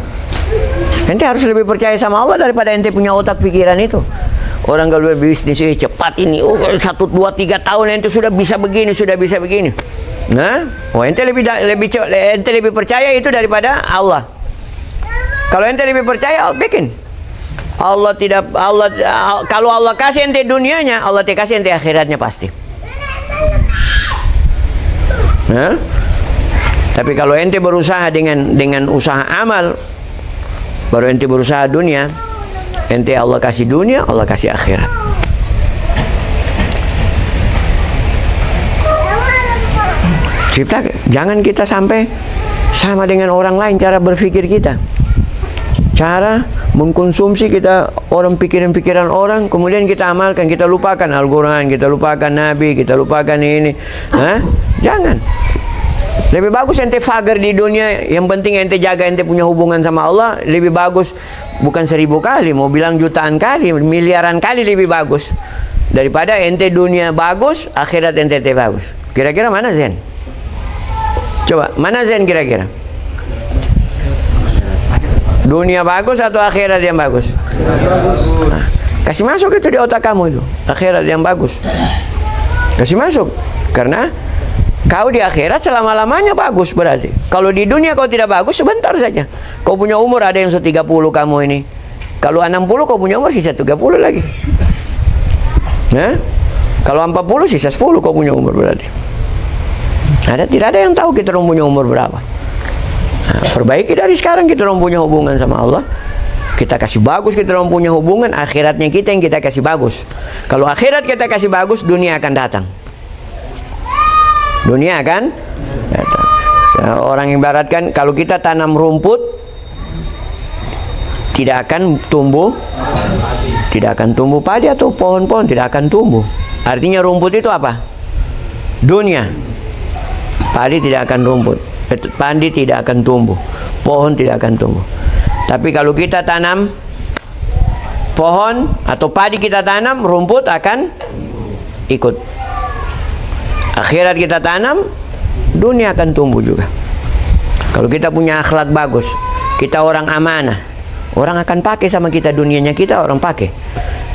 Ente harus lebih percaya sama Allah daripada ente punya otak pikiran itu. Orang kalau berbisnis cepat ini, 1, 2, 3 tahun ente sudah bisa begini, sudah bisa begini. Nah, ente lebih percaya itu daripada Allah. Kalau ente lebih percaya, bikin. Kalau Allah kasih ente dunianya, Allah kasih ente akhiratnya pasti. Nah, tapi kalau ente berusaha dengan usaha amal, baru ente berusaha dunia, ente Allah kasih dunia, Allah kasih akhirat. Jangan kita sampai sama dengan orang lain cara berpikir kita, cara mengkonsumsi kita orang, pikiran-pikiran orang, kemudian kita amalkan, kita lupakan Al-Quran, kita lupakan Nabi, kita lupakan ini. Jangan. Lebih bagus ente fagar di dunia, yang penting ente jaga ente punya hubungan sama Allah. Lebih bagus, bukan 1000 kali, mau bilang jutaan kali, miliaran kali lebih bagus daripada ente dunia bagus, akhirat ente bagus. Kira-kira mana Zen? Coba, mana Zen kira-kira? Dunia bagus atau akhirat yang bagus? Nah, kasih masuk itu di otak kamu itu, akhirat yang bagus. Kasih masuk, karena kau di akhirat selama-lamanya bagus berarti. Kalau di dunia kau tidak bagus, sebentar saja. Kau punya umur ada yang 30 kamu ini. Kalau 60 kau punya umur sisa 30 lagi. Nah, kalau 40 sisa 10 kau punya umur berarti. Tidak ada yang tahu kita punya umur berapa. Nah, perbaiki dari sekarang kita punya hubungan sama Allah. Kita kasih bagus, kita punya hubungan. Akhiratnya kita yang kita kasih bagus. Kalau akhirat kita kasih bagus, dunia akan datang. Dunia akan datang. Orang ibaratkan, kalau kita tanam rumput, tidak akan tumbuh, tidak akan tumbuh padi atau pohon-pohon, tidak akan tumbuh. Artinya rumput itu apa? Dunia. Padi tidak akan rumput, padi tidak akan tumbuh, pohon tidak akan tumbuh. Tapi kalau kita tanam pohon atau padi kita tanam, rumput akan ikut. Akhirat kita tanam, dunia akan tumbuh juga. Kalau kita punya akhlak bagus, kita orang amanah, orang akan pakai sama kita, dunianya kita orang pakai.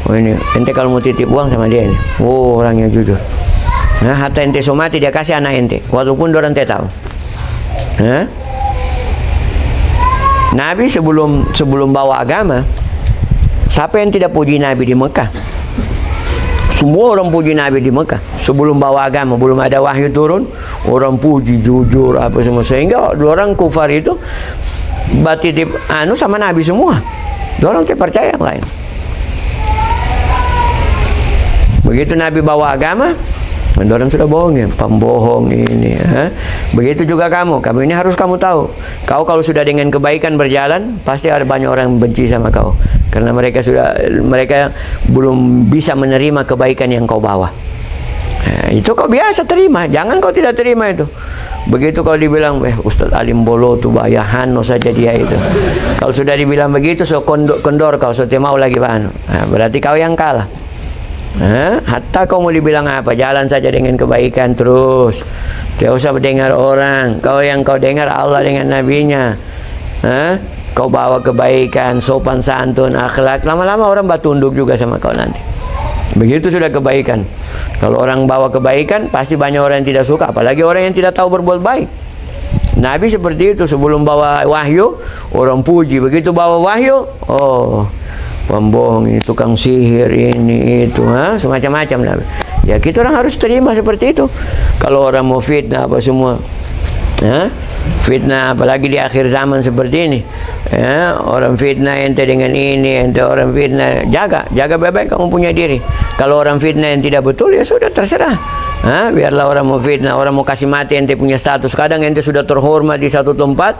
Oh ini, ente kalau mau titip uang sama dia ini, oh orangnya jujur. Nah, hatta ente somati dia kasih anak ente, walaupun orang ente tahu. Nabi sebelum bawa agama, siapa yang tidak puji Nabi di Mekah? Semua orang puji Nabi di Mekah. Sebelum bawa agama, belum ada wahyu turun, orang puji jujur apa semua, sehingga orang kufar itu batitip sama Nabi semua. Orang tidak percaya yang lain. Begitu Nabi bawa agama, orang sudah bohong ya, pembohong ini. Begitu juga kamu ini harus kamu tahu. Kau kalau sudah dengan kebaikan berjalan, pasti ada banyak orang yang benci sama kau, karena mereka belum bisa menerima kebaikan yang kau bawa. Itu kau biasa terima, jangan kau tidak terima itu. Begitu kalau dibilang, Ustaz Alim Bolo tuh bayahan saja dia itu. Kalau sudah dibilang begitu, so kendor kau, so mau lagi berarti kau yang kalah. Hatta kau mau dibilang apa, jalan saja dengan kebaikan terus, tidak usah mendengar orang. Kau dengar Allah dengan nabinya. Kau bawa kebaikan, sopan santun, akhlak, lama-lama orang tunduk juga sama kau nanti. Begitu sudah kebaikan. Kalau orang bawa kebaikan, pasti banyak orang yang tidak suka, apalagi orang yang tidak tahu berbuat baik. Nabi seperti itu, sebelum bawa wahyu, orang puji. Begitu bawa wahyu, pembohong ini, tukang sihir ini itu, semacam-macam. Ya kita orang harus terima seperti itu. Kalau orang mau fitnah apa semua, fitnah apalagi di akhir zaman seperti ini, orang fitnah ente dengan ini, ente orang fitnah, jaga baik-baik kamu punya diri. Kalau orang fitnah yang tidak betul, ya sudah terserah. Biarlah orang mau fitnah, orang mau kasih mati ente punya status. Kadang ente sudah terhormat di satu tempat,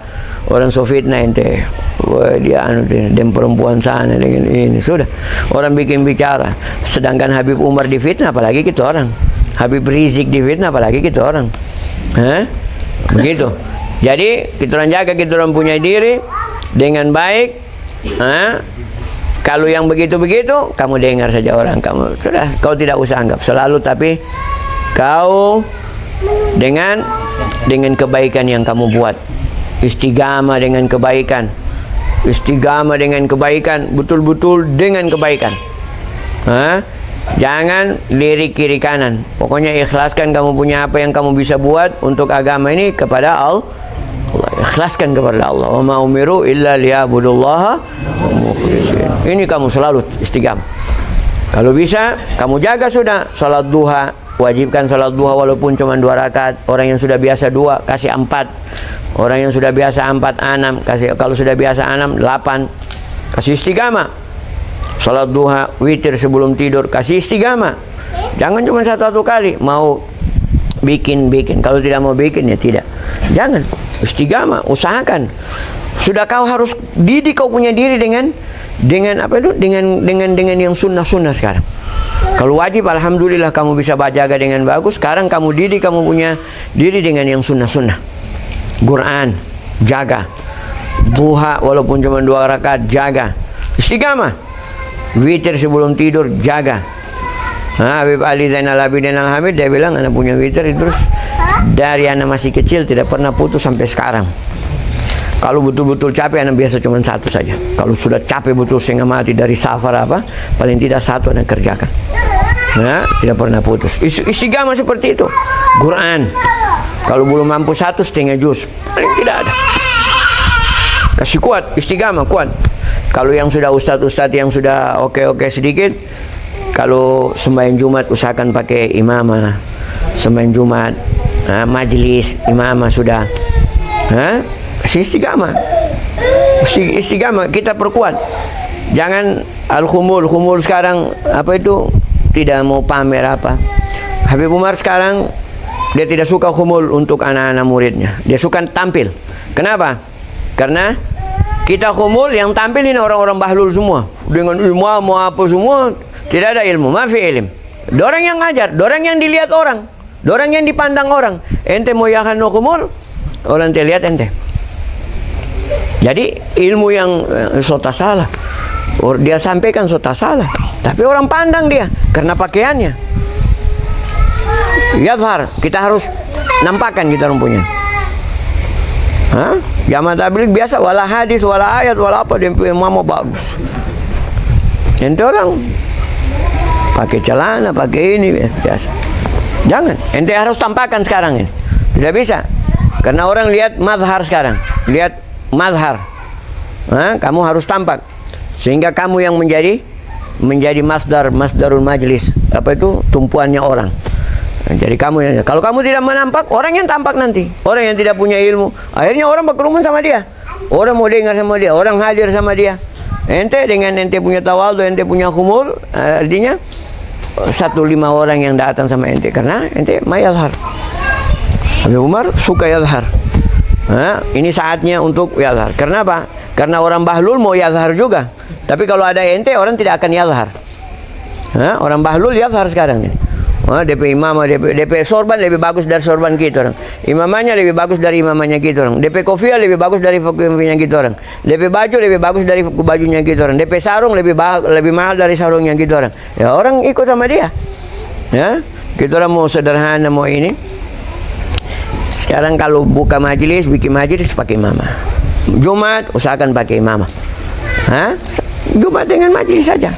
orang so fitnah ente, dia dan perempuan sana dengan ini, sudah orang bikin bicara. Sedangkan Habib Umar di fitnah, apalagi kita orang. Habib Rizik di fitnah, apalagi kita orang. Begitu. Jadi kita orang jaga kita orang punya diri dengan baik. Kalau yang begitu-begitu, kamu dengar saja orang kamu. Sudah, kau tidak usah anggap selalu, tapi kau dengan kebaikan yang kamu buat. Istiqamah dengan kebaikan. Istiqamah dengan kebaikan, betul-betul dengan kebaikan. Jangan lirik kiri kanan. Pokoknya ikhlaskan kamu punya apa yang kamu bisa buat untuk agama ini kepada Allah. Ikhlaskan kepada Allah. Wa ma umiru illa liya'budullaha mukhlishin. Ini kamu selalu istiqamah. Kalau bisa kamu jaga sudah salat duha, wajibkan salat duha walaupun cuma 2 rakaat. Orang yang sudah biasa 2 kasih 4. Orang yang sudah biasa 4 6 kasih, kalau sudah biasa 6 8. Kasih istiqamah. Salat duha, witir sebelum tidur, kasih istiqamah. Jangan cuma satu kali mau bikin. Kalau tidak mau bikin ya tidak. Jangan. Istiqamah, usahakan. Sudah kau harus didik kau punya diri dengan apa itu? Dengan yang sunnah sekarang. Kalau wajib, alhamdulillah kamu bisa jaga dengan bagus. Sekarang kamu didik kamu punya diri dengan yang sunnah. Quran, jaga. Duha walaupun cuma 2 rakaat, jaga. Istiqamah. Witir sebelum tidur, jaga. Habib Ali Zainal Abidin Al-Hamid dia bilang anak punya witir terus dari anak masih kecil tidak pernah putus sampai sekarang. Kalau betul-betul capek anak biasa cuma 1 saja. Kalau sudah capek betul setengah mati dari safar apa, paling tidak 1 anak kerjakan. Tidak pernah putus. Istiqamah seperti itu. Quran. Kalau belum mampu 1 setengah juz, paling tidak ada. Kasih kuat, istiqamah kuat. Kalau yang sudah ustadz yang sudah oke sedikit, kalau sembahyang Jumat usahakan pakai imamah. Sembahyang Jumat, majelis imamah sudah. Istiqamah. Istiqamah kita perkuat. Jangan al-khumul sekarang apa itu tidak mau pamer apa. Habib Umar sekarang dia tidak suka khumul untuk anak-anak muridnya. Dia suka tampil. Kenapa? Karena kita khumul yang tampil ini orang-orang bahlul semua. Dengan ilmu mau apa semua, tidak ada ilmu, mafi ilm. Dorang yang ngajar, dorang yang dilihat orang, dorang yang dipandang orang. Ente mau yakan no khumul, orang te lihat ente. Jadi ilmu yang sota salah. Dia sampaikan sota salah, tapi orang pandang dia karena pakaiannya. Yazhar, kita harus nampakkan kita punya. Jamaah tabligh biasa wala hadis wala ayat wala apa dia mama bagus. Ente orang pakai celana, pakai ini biasa. Jangan, ente harus tampakkan sekarang ini. Tidak bisa. Karena orang lihat mazhar sekarang, lihat mazhar. Kamu harus tampak sehingga kamu yang menjadi masdarul majlis, apa itu tumpuannya orang. Jadi kamu yang, kalau kamu tidak menampak, orang yang tampak nanti. Orang yang tidak punya ilmu, akhirnya orang berkerumun sama dia. Orang mau dengar sama dia, orang hadir sama dia. Ente dengan ente punya tawadhu, ente punya khumul, artinya 1-5 orang yang datang sama ente karena ente mayazhar. Habib Umar suka yazhar. Ini saatnya untuk yazhar. Karena apa? Karena orang bahlul mau yazhar juga. Tapi kalau ada ente, orang tidak akan yazhar. Orang bahlul yazhar sekarang ini. DP imamah, DP sorban lebih bagus dari sorban kita orang. Imamahnya lebih bagus dari imamahnya kita orang. DP kofiah lebih bagus dari kofiahnya kita orang. DP baju lebih bagus dari bajunya kita orang. DP sarung lebih mahal dari sarungnya kita orang. Ya orang ikut sama dia. Ya, kita orang mau sederhana mau ini. Sekarang kalau buka majelis, bikin majelis pakai imamah. Jumat usahakan pakai imamah. Jumat dengan majelis saja.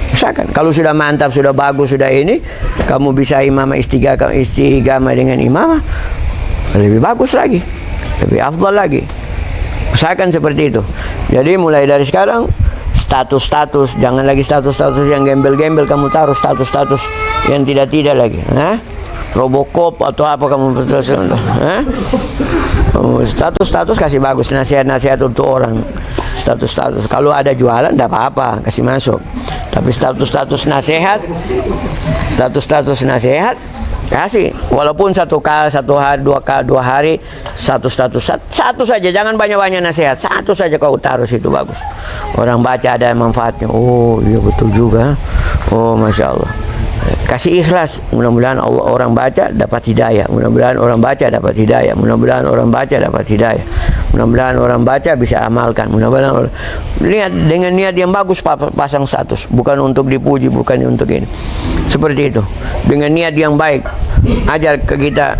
Usahakan. Kalau sudah mantap, sudah bagus, sudah ini, kamu bisa imamah istiqamah dengan imamah, lebih bagus lagi, lebih afdal lagi. Usahakan seperti itu. Jadi mulai dari sekarang status, jangan lagi status yang gembel-gembel kamu taruh status yang tidak lagi. Robocop atau apa kamu status kasih bagus, nasihat untuk orang. Status kalau ada jualan tidak apa-apa kasih masuk, tapi status nasihat kasih walaupun 1 kali 1 hari 2 hari satu saja, jangan banyak nasihat, 1 saja kau taruh situ bagus, orang baca ada manfaatnya. Oh iya betul juga, oh masya Allah. kasih ikhlas. Mudah-mudahan Allah orang baca dapat hidayah. Mudah-mudahan orang baca dapat hidayah. Mudah-mudahan orang baca dapat hidayah. Mudah-mudahan orang baca bisa amalkan. Mudah-mudahan orang lihat dengan niat yang bagus pasang status, bukan untuk dipuji, bukan untuk ini. Seperti itu. Dengan niat yang baik, ajar ke kita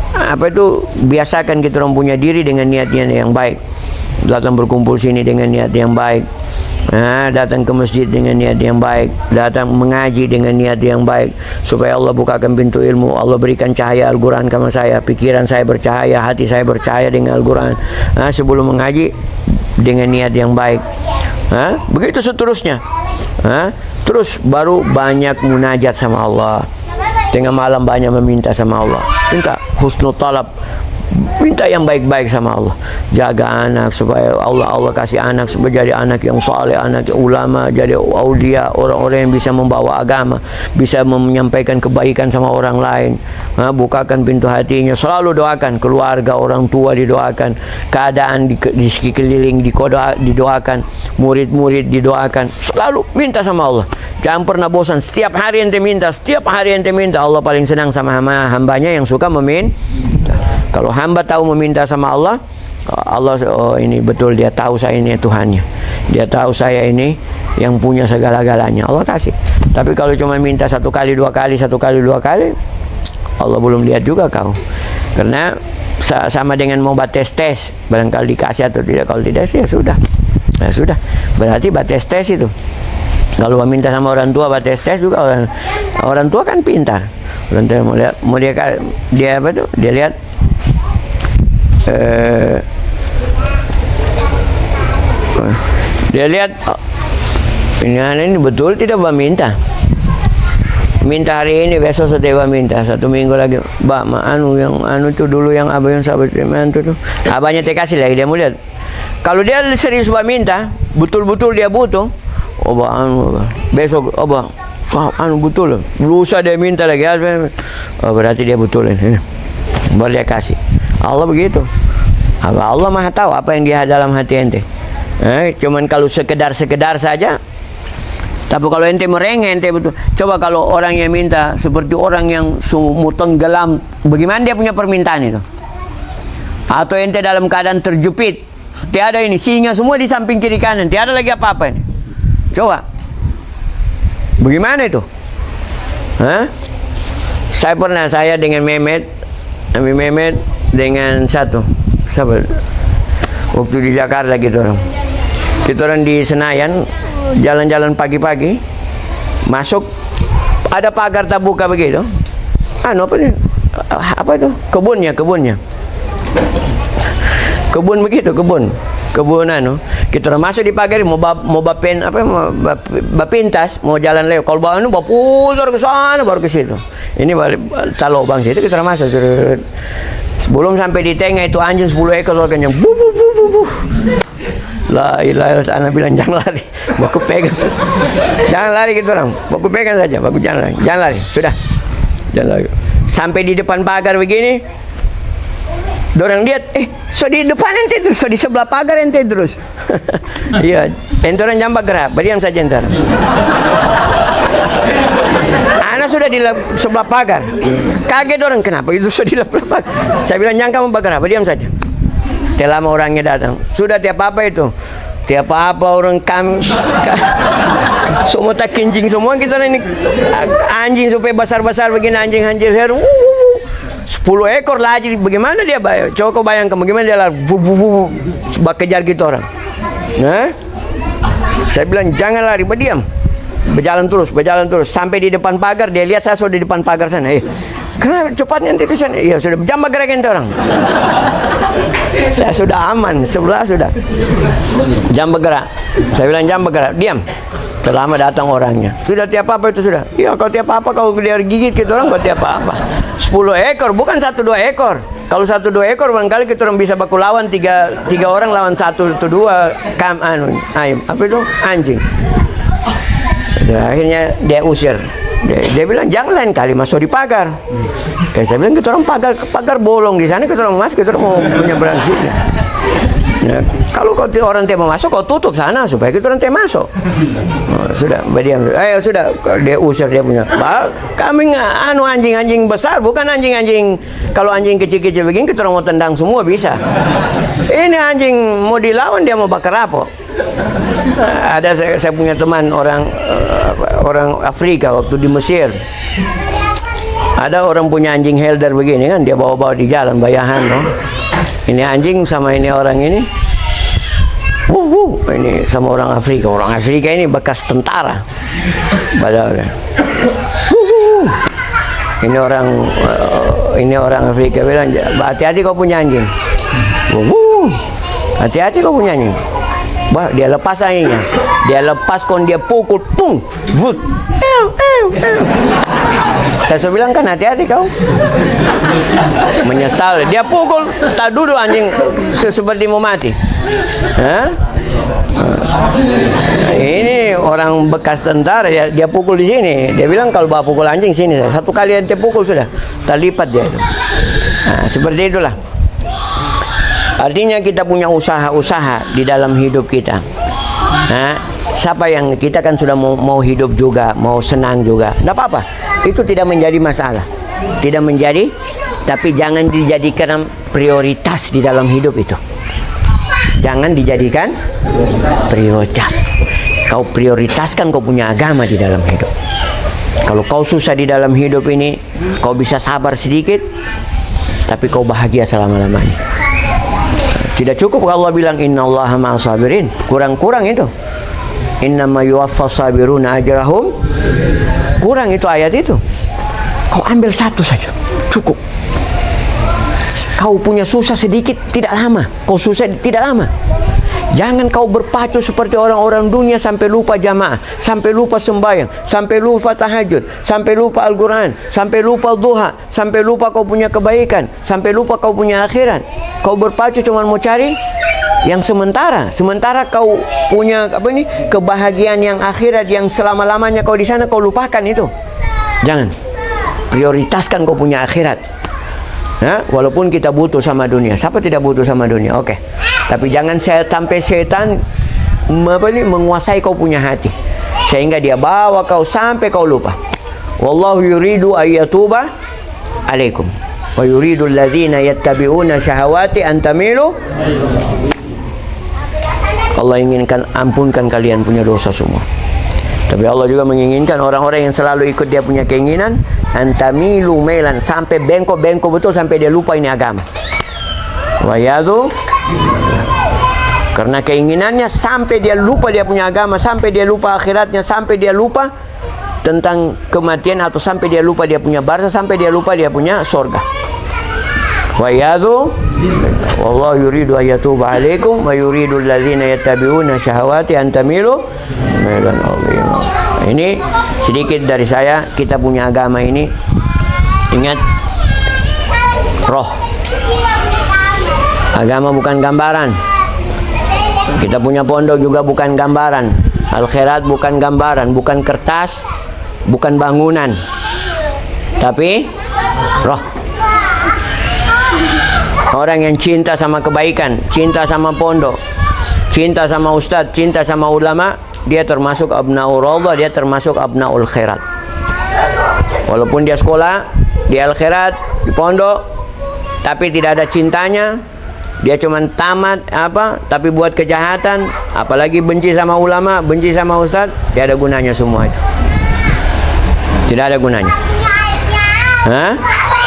apa itu, biasakan kita orang punya diri dengan niat yang baik. Datang berkumpul sini dengan niat yang baik. Datang ke masjid dengan niat yang baik, datang mengaji dengan niat yang baik, supaya Allah bukakan pintu ilmu, Allah berikan cahaya Al-Quran kepada saya, pikiran saya bercahaya, hati saya bercahaya dengan Al-Quran. Sebelum mengaji dengan niat yang baik. Begitu seterusnya. Terus baru banyak munajat sama Allah. Tengah malam banyak meminta sama Allah, minta husnul talab, minta yang baik-baik sama Allah. Jaga anak supaya Allah kasih anak supaya jadi anak yang saleh, anak yang ulama, jadi aulia, orang-orang yang bisa membawa agama, bisa menyampaikan kebaikan sama orang lain. Bukakan pintu hatinya. Selalu doakan keluarga, orang tua didoakan, keadaan di sekeliling didoakan, murid-murid didoakan. Selalu minta sama Allah. Jangan pernah bosan. Setiap hari ente minta, setiap hari ente minta. Allah paling senang sama hambanya yang suka meminta. Kalau hamba tahu meminta sama Allah, oh ini betul, dia tahu saya ini Tuhannya, dia tahu saya ini yang punya segala-galanya, Allah kasih. Tapi kalau cuma minta satu kali dua kali, Allah belum lihat juga kau. Karena sama dengan mau tes, barangkali dikasih atau tidak. Kalau tidak, ya sudah, berarti tes itu. Kalau minta sama orang tua tes juga, orang tua kan pintar. Orang tua mau dia apa tuh? Dia lihat ini betul tidak minta hari ini, besok sudah minta, 1 minggu lagi yang itu dulu yang abah yang sahabat itu tuh abahnya kasih lagi. Dia mau lihat kalau dia serius minta, betul-betul dia butuh, besok betul berusaha dia minta lagi, berarti dia betul ini, baru dia kasih. Allah begitu. Allah Maha tahu apa yang dia dalam hati ente. Cuman kalau sekedar saja. Tapi kalau ente merengek, ente betul. Coba kalau orang yang minta seperti orang yang sumur tenggelam, bagaimana dia punya permintaan itu? Atau ente dalam keadaan terjepit, tiada ini, singa semua di samping kiri kanan, tiada lagi apa-apa ini. Coba, bagaimana itu? Saya dengan Mehmet dengan satu sahabat waktu di Jakarta kita orang di Senayan jalan-jalan pagi-pagi, masuk ada pagar terbuka begitu, apa itu kebun begitu, kebun kita orang masuk di pagar, mau bapintas, mau jalan lewat, kalau bawa putar ke sana baru ke situ. Ini talobang situ, kita orang masuk. Sebelum sampai di tengah itu anjing 10 ekor kenyang, bu. La ilaha illallah, anak bilang jangan lari, baku pegang. Jangan lari gitu orang, baku pegang saja, baku jangan lari, sudah, jangan lari. Sampai di depan pagar begini, dorang lihat, so di depan ente terus, so di sebelah pagar ente terus. Iya, ente orang jambak gerak, berdiam saja ente. Anak sudah di sebelah pagar, kaget orang, kenapa itu sudah di sebelah pagar? Saya bilang jangan kamu bergerak, berdiam saja. Lama orangnya datang, sudah tiap apa itu, tiap apa orang kami semua tak kincing semua kita ini anjing supaya besar-besar begini, anjing heru 10 ekor lagi, bagaimana dia coba bayangkan bagaimana dia lari kejar gitu orang. Saya bilang jangan lari, berdiam, berjalan terus sampai di depan pagar. Dia lihat saya sudah di depan pagar sana. Kenapa cepatnya nanti ke sana? Iya sudah, jam bergerak ente orang. Saya sudah aman, sebelah sudah. Jam bergerak. Saya bilang jam bergerak, diam. Terlama datang orangnya. Sudah tiap apa itu sudah. Iya kalau tiap apa kau dia gigit kita orang, kau tiap apa. 10 ekor, bukan 1-2 ekor. Kalau 1-2 ekor barangkali kita orang bisa baku lawan 3 orang lawan 1 atau 2 ayam. Apa itu? Anjing. Akhirnya dia usir. Dia bilang jangan lain kali masuk di pagar. Kayak saya bilang kita orang pagar bolong di sana, kita orang masuk, kita orang mau menyeberang sini. Nah, kalau orang teh mau masuk, kau tutup sana supaya kita orang teh masuk. Sudah, berdiam. Sudah, dia usir dia punya. Kami anjing-anjing besar, bukan anjing-anjing. Kalau anjing kecil-kecil begini, kita orang mau tendang semua bisa. Ini anjing mau dilawan, dia mau bakar apa? Ada saya punya teman orang Afrika waktu di Mesir. Ada orang punya anjing helder begini kan, dia bawa-bawa di jalan bayahan, no? Ini anjing sama ini orang ini. Ini sama orang Afrika. Orang Afrika ini bekas tentara. Padahal ini orang Afrika bilang, hati-hati kau punya anjing. Hati-hati kau punya anjing. Bah, dia lepas anjingnya. Dia lepas kon dia pukul, pung, vut. Saya sudah bilang kan hati-hati kau. Menyesal. Dia pukul, tak duduk anjing seperti mau mati. Hah? Ini orang bekas tentara, dia pukul di sini. Dia bilang kalau bawa pukul anjing sini, satu kali dia pukul sudah, tak lipat dia. Nah, seperti itulah. Artinya kita punya usaha-usaha di dalam hidup kita. Nah, siapa yang kita kan sudah mau hidup juga, mau senang juga, tidak apa-apa. Itu tidak menjadi masalah, tidak menjadi, tapi jangan dijadikan prioritas di dalam hidup itu. Jangan dijadikan prioritas. Kau prioritaskan kau punya agama di dalam hidup. Kalau kau susah di dalam hidup ini, kau bisa sabar sedikit, tapi kau bahagia selama-lamanya. Tidak cukup kalau Allah bilang innallaha ma'as sabirin. Kurang-kurang itu. Innama yuwaffas sabiruna ajrahum. Kurang itu ayat itu. Kau ambil satu saja, cukup. Kau punya susah sedikit, tidak lama. Kau susah tidak lama. Jangan kau berpacu seperti orang-orang dunia sampai lupa jamaah, sampai lupa sembahyang, sampai lupa tahajud, sampai lupa Al-Quran, sampai lupa duha, sampai lupa kau punya kebaikan, sampai lupa kau punya akhirat. Kau berpacu cuma mau cari yang sementara. Sementara kau punya kebahagiaan yang akhirat yang selama-lamanya kau di sana, kau lupakan itu. Jangan. Prioritaskan kau punya akhirat. Nah, walaupun kita butuh sama dunia. Siapa tidak butuh sama dunia? Oke. Tapi jangan sampai setan menguasai kau punya hati sehingga dia bawa kau sampai kau lupa. Wallahu yuridu ayyatuba alaikum wa yuridu alladhina yattabi'una syahawati an tamilu. Allah inginkan ampunkan kalian punya dosa semua. Tapi Allah juga menginginkan orang-orang yang selalu ikut dia punya keinginan antamilu mailan, sampai bengkok-bengkok betul sampai dia lupa ini agama. Wayadu, karena keinginannya sampai dia lupa dia punya agama, sampai dia lupa akhiratnya, sampai dia lupa tentang kematian, atau sampai dia lupa dia punya barzah, sampai dia lupa dia punya surga. Wayadu, wallahu yuridu ayyatuba alaikum wa yuridu alladhina yattabi'una syahawati antamilu mailan azima. Ini sedikit dari saya. Kita punya agama ini, ingat, roh. Agama bukan gambaran. Kita punya pondok juga bukan gambaran. Al-Khairat bukan gambaran, bukan kertas, bukan bangunan, tapi roh. Orang yang cinta sama kebaikan, cinta sama pondok, cinta sama ustadz, cinta sama ulama, dia termasuk abnaul raudhah, dia termasuk abnaul khairat. Walaupun dia sekolah di Al-Khairat, di pondok, tapi tidak ada cintanya, dia cuma tamat tapi buat kejahatan, apalagi benci sama ulama, benci sama ustadz, tidak ada gunanya semua itu. Tidak ada gunanya. Hah?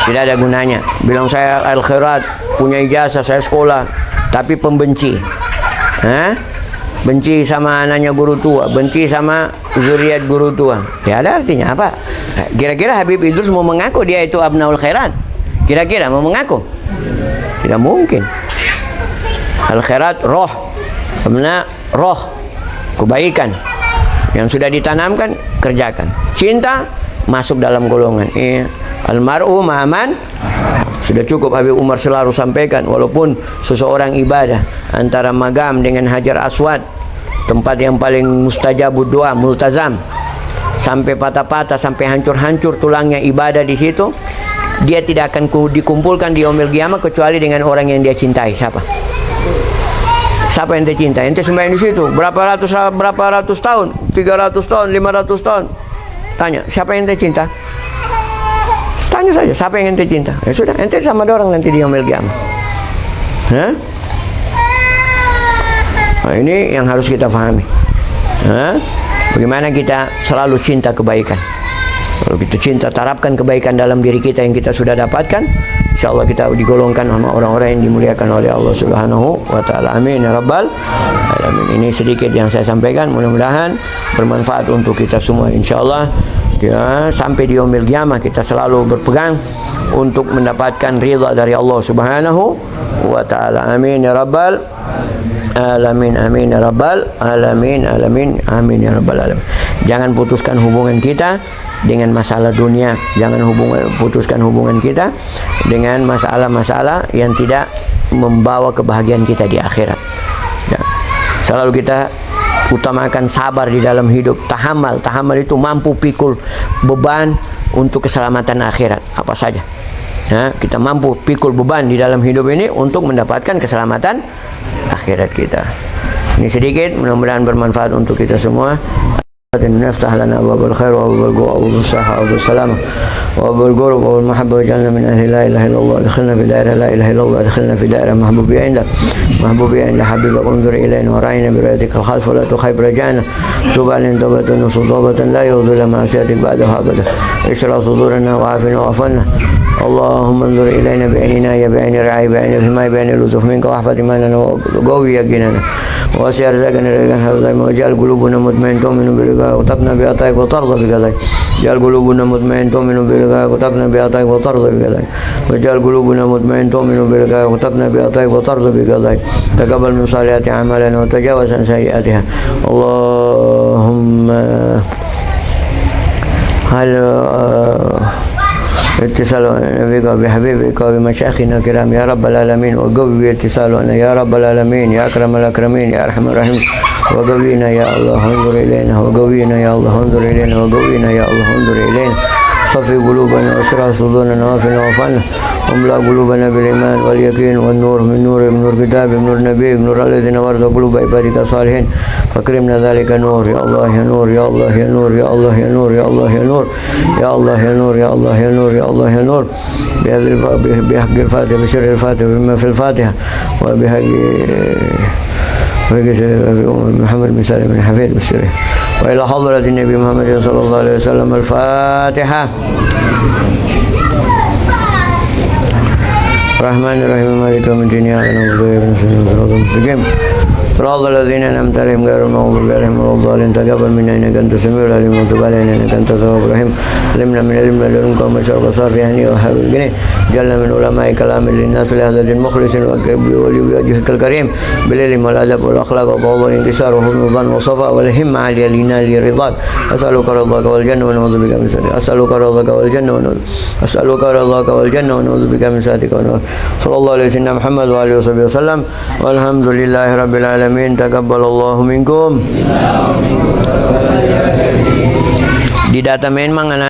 Tidak ada gunanya. Bilang saya Al-Khairat, punya ijazah, saya sekolah, tapi pembenci. Hah? Benci sama anaknya guru tua, benci sama zuriat guru tua. Ya ada artinya apa? Kira-kira Habib Idrus mau mengaku dia itu abnaul khairat? Kira-kira mau mengaku? Tidak mungkin. Al-Khairat roh, abna roh, kebaikan yang sudah ditanamkan, kerjakan. Cinta masuk dalam golongan almar'u ma'aman. Sudah cukup Habib Umar selalu sampaikan, walaupun seseorang ibadah antara Magam dengan Hajar Aswad, tempat yang paling mustajabud doa, multazam, sampai patah-patah, sampai hancur-hancur tulangnya ibadah di situ, dia tidak akan dikumpulkan di yaumil qiyamah kecuali dengan orang yang dia cintai. Siapa? Siapa ente cinta? Ente sembahyang di situ berapa ratus tahun? 300 tahun, 500 tahun. Tanya, siapa yang ente cinta? Tanya saja, siapa yang ente cinta? Ya sudah, ente sama ada orang nanti di yaumil qiyamah. Hah? Nah, ini yang harus kita pahami. Hah? Bagaimana kita selalu cinta kebaikan. Kalau kita cinta, tarapkan kebaikan dalam diri kita yang kita sudah dapatkan, insyaallah kita digolongkan sama orang-orang yang dimuliakan oleh Allah Subhanahu wa taala. Amin ya rabbal alamin. Ini sedikit yang saya sampaikan, mudah-mudahan bermanfaat untuk kita semua insyaallah. Ya, sampai di yaumil qiyamah kita selalu berpegang untuk mendapatkan ridha dari Allah Subhanahu wa taala. Amin ya rabbal alamin. Amin ya rabbal alamin. Amin ya rabbal alamin. Jangan putuskan hubungan kita dengan masalah dunia. Jangan putuskan hubungan kita dengan masalah-masalah yang tidak membawa kebahagiaan kita di akhirat. Ya. Selalu kita utamakan sabar di dalam hidup. Tahamal itu mampu pikul beban untuk keselamatan akhirat. Apa saja. Ya, kita mampu pikul beban di dalam hidup ini untuk mendapatkan keselamatan akhirat kita. Ini sedikit, mudah-mudahan bermanfaat untuk kita semua. نفتح لنا أبواب الخير وأبواب الجوع وأبواب الصحة وأبواب السلامة وأبواب القرب وأبواب المحبة واجعلنا من أهل لا إله إلا الله. ادخلنا في دائرة لا إله إلا الله. ادخلنا في دائرة محبوبية عندك حبيبك. انظر إلينا ورعينا برعايتك الخاص ولا تخيب رجعنا. تب علينا توبة نصوح توبة لا يغضل معصيتك بعدها أبدا. اشرح صدورنا وعافنا وعفنا. اللهم انظر إلينا بعين عناية بعين رعاية بعين الحماية بعين اللطف منك واحفظ إيماننا وقوي يقيننا واسع رزقنا رزقا حفظا واجعل قلوبنا مطمئنة تؤمن بلقائك وتقنا بعطائك وترضى بقضائك. اجعل قلوبنا مطمئنة تؤمن بلقائك وتقنا بعطائك وترضى بقضائك. واجعل قلوبنا مطمئنة تؤمن بلقائك وتقنا بعطائك وترضى بقضائك. تقبل من صالحات أعمالنا وتجاوز عن سيئاتها. اللهم هل اتصال نبيك وبحبيبك وبمشايخنا الكرام يا رب العالمين. وقوي اتصالنا يا رب العالمين يا أكرم الأكرمين يا أرحم الراحمين. وقوينا يا الله انظر إلينا. وقوينا يا الله انظر إلينا. وقوينا يا الله انظر إلينا. صفي قلوبنا واشرح صدورنا وافنا وفنا. واملأ قلوبنا بالإيمان واليقين والنور من نور كتابك من نور نبيك من نور الذين ورد قلوب عبادك الصالحين. فاكرمنا ذلك النور يا الله يا نور يا الله يا نور يا الله يا نور يا الله يا نور يا الله يا نور يا الله يا نور يا الله يا نور. بحق الفاتحة بشر الفاتحة بما في الفاتحة وبحق محمد بن سالم بن حفيد بالسر وإلى حضرة النبي محمد صلى الله عليه وسلم. الفاتحة. الرحمن الرحيم مالك يوم الدين إياك نعبد وإياك نستعين صراط المستقيم صراط الذين أنعمت عليهم غير المغضوب عليهم ولا الضالين. تقبل منا إنك أنت السميع العليم وتب علينا إنك أنت التواب الرحيم. علمنا من علم لدنك ومشرق صار يعني وحبيبنا جعلنا من علماء كلام للناس لهذا المخلص ولوجهك الكريم بالعلم والأدب والأخلاق والتواضع والانكسار وحسن الظن والصفاء والهمة عالية لنال رضاك. أسألك رضاك والجنة ونعوذ بك من سخطك. أسألك رضاك والجنة ونعوذ بك من سخطك. صلى الله عليه وسلم محمد وآله وصحبه وسلم والحمد لله رب العالمين. تقبل الله منكم. Di data memang